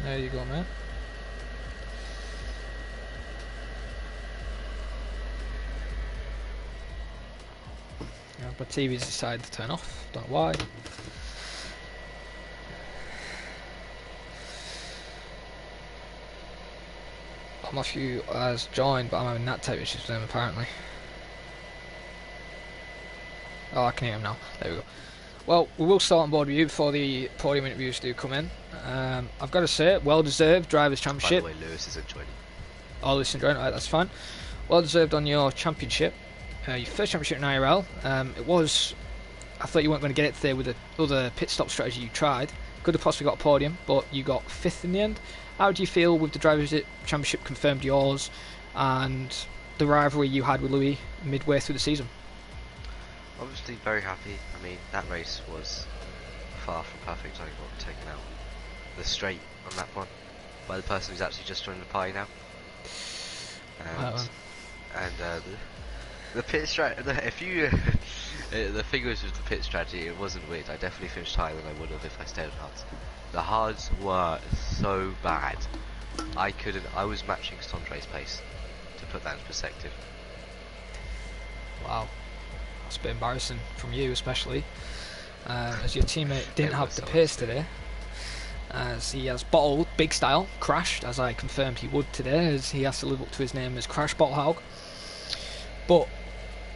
Speaker 1: There you go, man. Yeah, but TV's decided to turn off. Don't know why. Matthew has joined, but I'm having that type issues with him apparently. Oh, I can hear him now. There we go. Well, we will start on board with you before the podium interviews do come in. I've got to say, well deserved drivers' championship.
Speaker 3: By the way, Lewis isn't joining.
Speaker 1: Oh, Lewis isn't joining. Alright, that's fine. Well deserved on your championship. Your first championship in IRL. It was. I thought you weren't going to get it today with the other pit stop strategy you tried. Could have possibly got a podium, but you got 5th in the end. How do you feel with the Drivers' Championship confirmed yours and the rivalry you had with Louis midway through the season?
Speaker 3: Obviously very happy. I mean, that race was far from perfect. I got taken out the straight on that one by the person who's actually just joined the party now. And the pit strategy, if you the thing was with the pit strategy, it wasn't weird. I definitely finished higher than I would have if I stayed on hards. The hards were so bad. I was matching Sondre's pace, to put that in perspective.
Speaker 1: Wow, that's a bit embarrassing from you, especially as your teammate didn't have the pace today. As he has bottled big style, crashed, as I confirmed he would today, as he has to live up to his name as Crash Bottle. But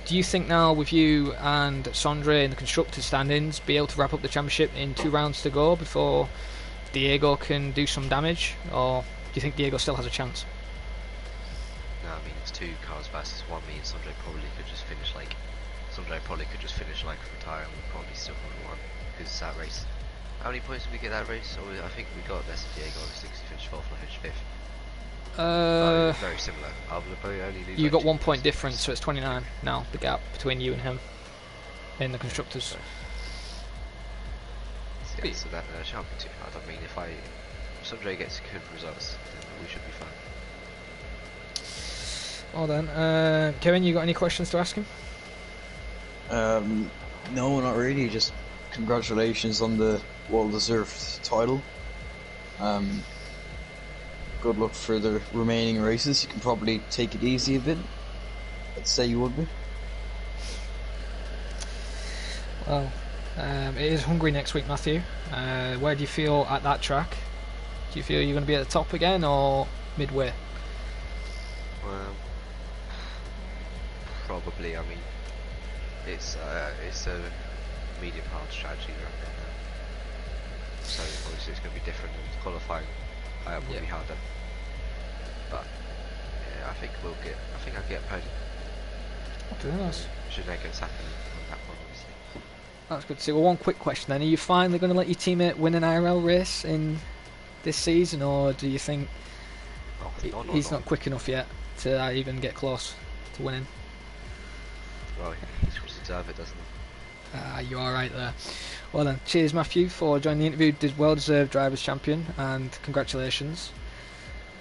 Speaker 1: do you think now, with you and Sondre in the constructors standings, be able to wrap up the championship in 2 rounds to go before Diego can do some damage, or do you think Diego still has a chance?
Speaker 3: No, I mean it's 2 cars versus 1. Me and Sondre probably could just finish like retire, and we probably still would have won because it's that race. How many points did we get that race? I think we got less than Diego. Obviously, because he finished 4th and I finished 5th. Very similar.
Speaker 1: You got 1 point difference, so it's 29 now, the gap between you and him in the constructors.
Speaker 3: Yeah, so that shan't be too hard. I mean, if Sondre gets good results, then we should be fine.
Speaker 1: Well then, Kevin, you got any questions to ask him?
Speaker 2: No, not really. Just congratulations on the well-deserved title. good luck for the remaining races. You can probably take it easy a bit. I'd say you would be.
Speaker 1: Well, it is Hungary next week, Matthew. Where do you feel at that track? Do you feel you're going to be at the top again or midway?
Speaker 3: Well, probably. I mean, it's a medium hard strategy around there now. So obviously it's going to be different in qualifying. Will be harder. But yeah, I think I'll get a podium.
Speaker 1: Very nice.
Speaker 3: Should I get second on that one, obviously.
Speaker 1: That's good to see. Well, one quick question then: are you finally going to let your teammate win an IRL race in this season, or do you think he's not quick enough yet to even get close to winning?
Speaker 3: Well, he should deserve it, doesn't he?
Speaker 1: You are right there. Well then, cheers Matthew for joining the interview. Did well deserved drivers champion, and congratulations.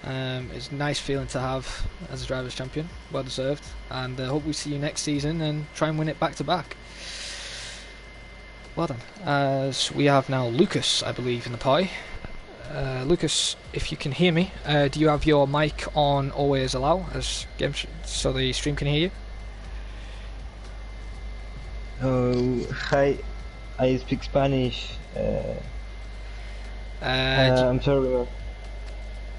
Speaker 1: It's a nice feeling to have as a drivers champion, well deserved, and hope we see you next season and try and win it back to back. Well done. As we have now Lucas, I believe, in the pie. Lucas, if you can hear me, do you have your mic on always allow so the stream can hear you?
Speaker 4: Hi, I speak Spanish. I'm sorry, man.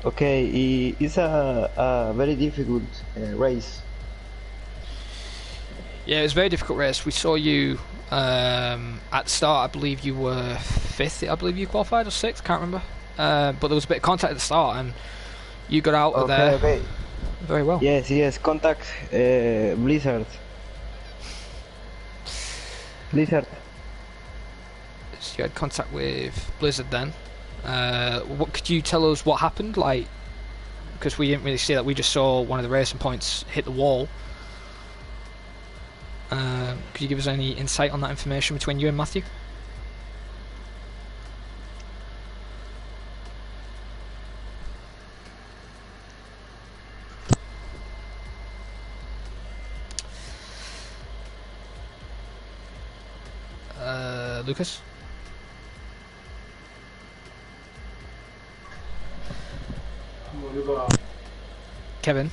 Speaker 4: Okay, it's a very difficult race.
Speaker 1: Yeah, it was a very difficult race. We saw you at the start. I believe you were 5th. I believe you qualified or 6th. Can't remember. But there was a bit of contact at the start, and you got out of there very well.
Speaker 4: Yes, contact Blizzard.
Speaker 1: So you had contact with Blizzard then. What could you tell us what happened? Like, because we didn't really see that. We just saw one of the racing points hit the wall. Could you give us any insight on that information between you and Matthew? Lucas? Kevin?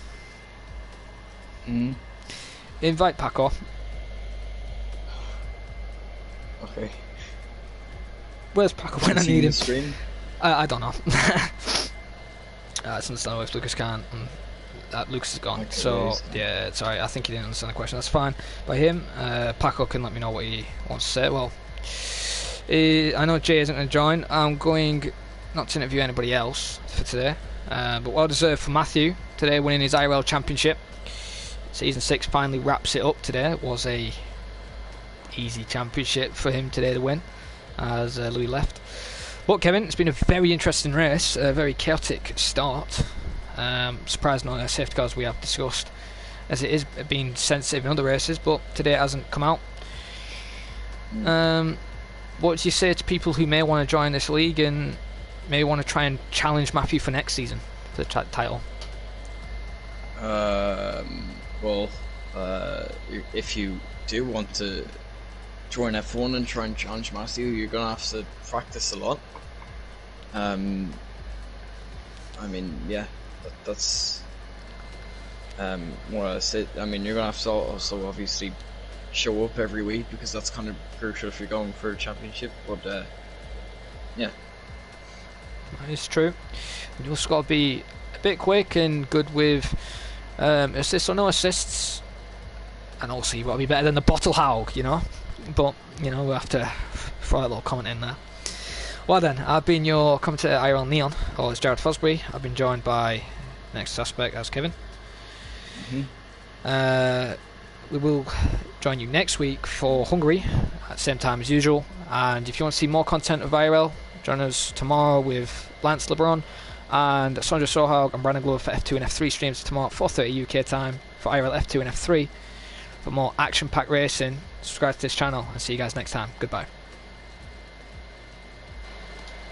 Speaker 1: Invite Paco.
Speaker 2: Okay.
Speaker 1: Where's Paco when I need him?
Speaker 2: Stream?
Speaker 1: I don't know. It's understandable if Lucas can't. Lucas is gone. Okay, so yeah, sorry. I think he didn't understand the question. That's fine by him. Paco can let me know what he wants to say. Well, I know Jay isn't going to join. I'm going not to interview anybody else for today. But well deserved for Matthew today, winning his IRL championship. Season 6 finally wraps it up today. It was a easy championship for him today to win, as Louis left. But Kevin, it's been a very interesting race, a very chaotic start. Surprised not a safety car, as we have discussed, as it is being sensitive in other races, but today it hasn't come out. What do you say to people who may want to join this league and may want to try and challenge Matthew for next season for the title?
Speaker 2: Well, if you do want to join F1 and try and challenge Matthew, you're gonna have to practice a lot. I mean, yeah, that's what I said. I mean, you're gonna have to also obviously show up every week, because that's kind of crucial if you're going for a championship. But yeah,
Speaker 1: it's true. You also got to be a bit quick and good with assists or no assists, and also you've got to be better than the bottle hog, you know. But you know, we have to throw that little comment in there. Well then, I've been your commentator IRL Neon, or it's Jared Fosbury. I've been joined by next suspect as Kevin. We will join you next week for Hungary at the same time as usual. And if you want to see more content of IRL, join us tomorrow with Lance, LeBrun, and Sondre Sorhaug and Brandon Glover for F2 and F3 streams tomorrow at 4:30 UK time for IRL F2 and F3. For more action-packed racing, subscribe to this channel and see you guys next time. Goodbye.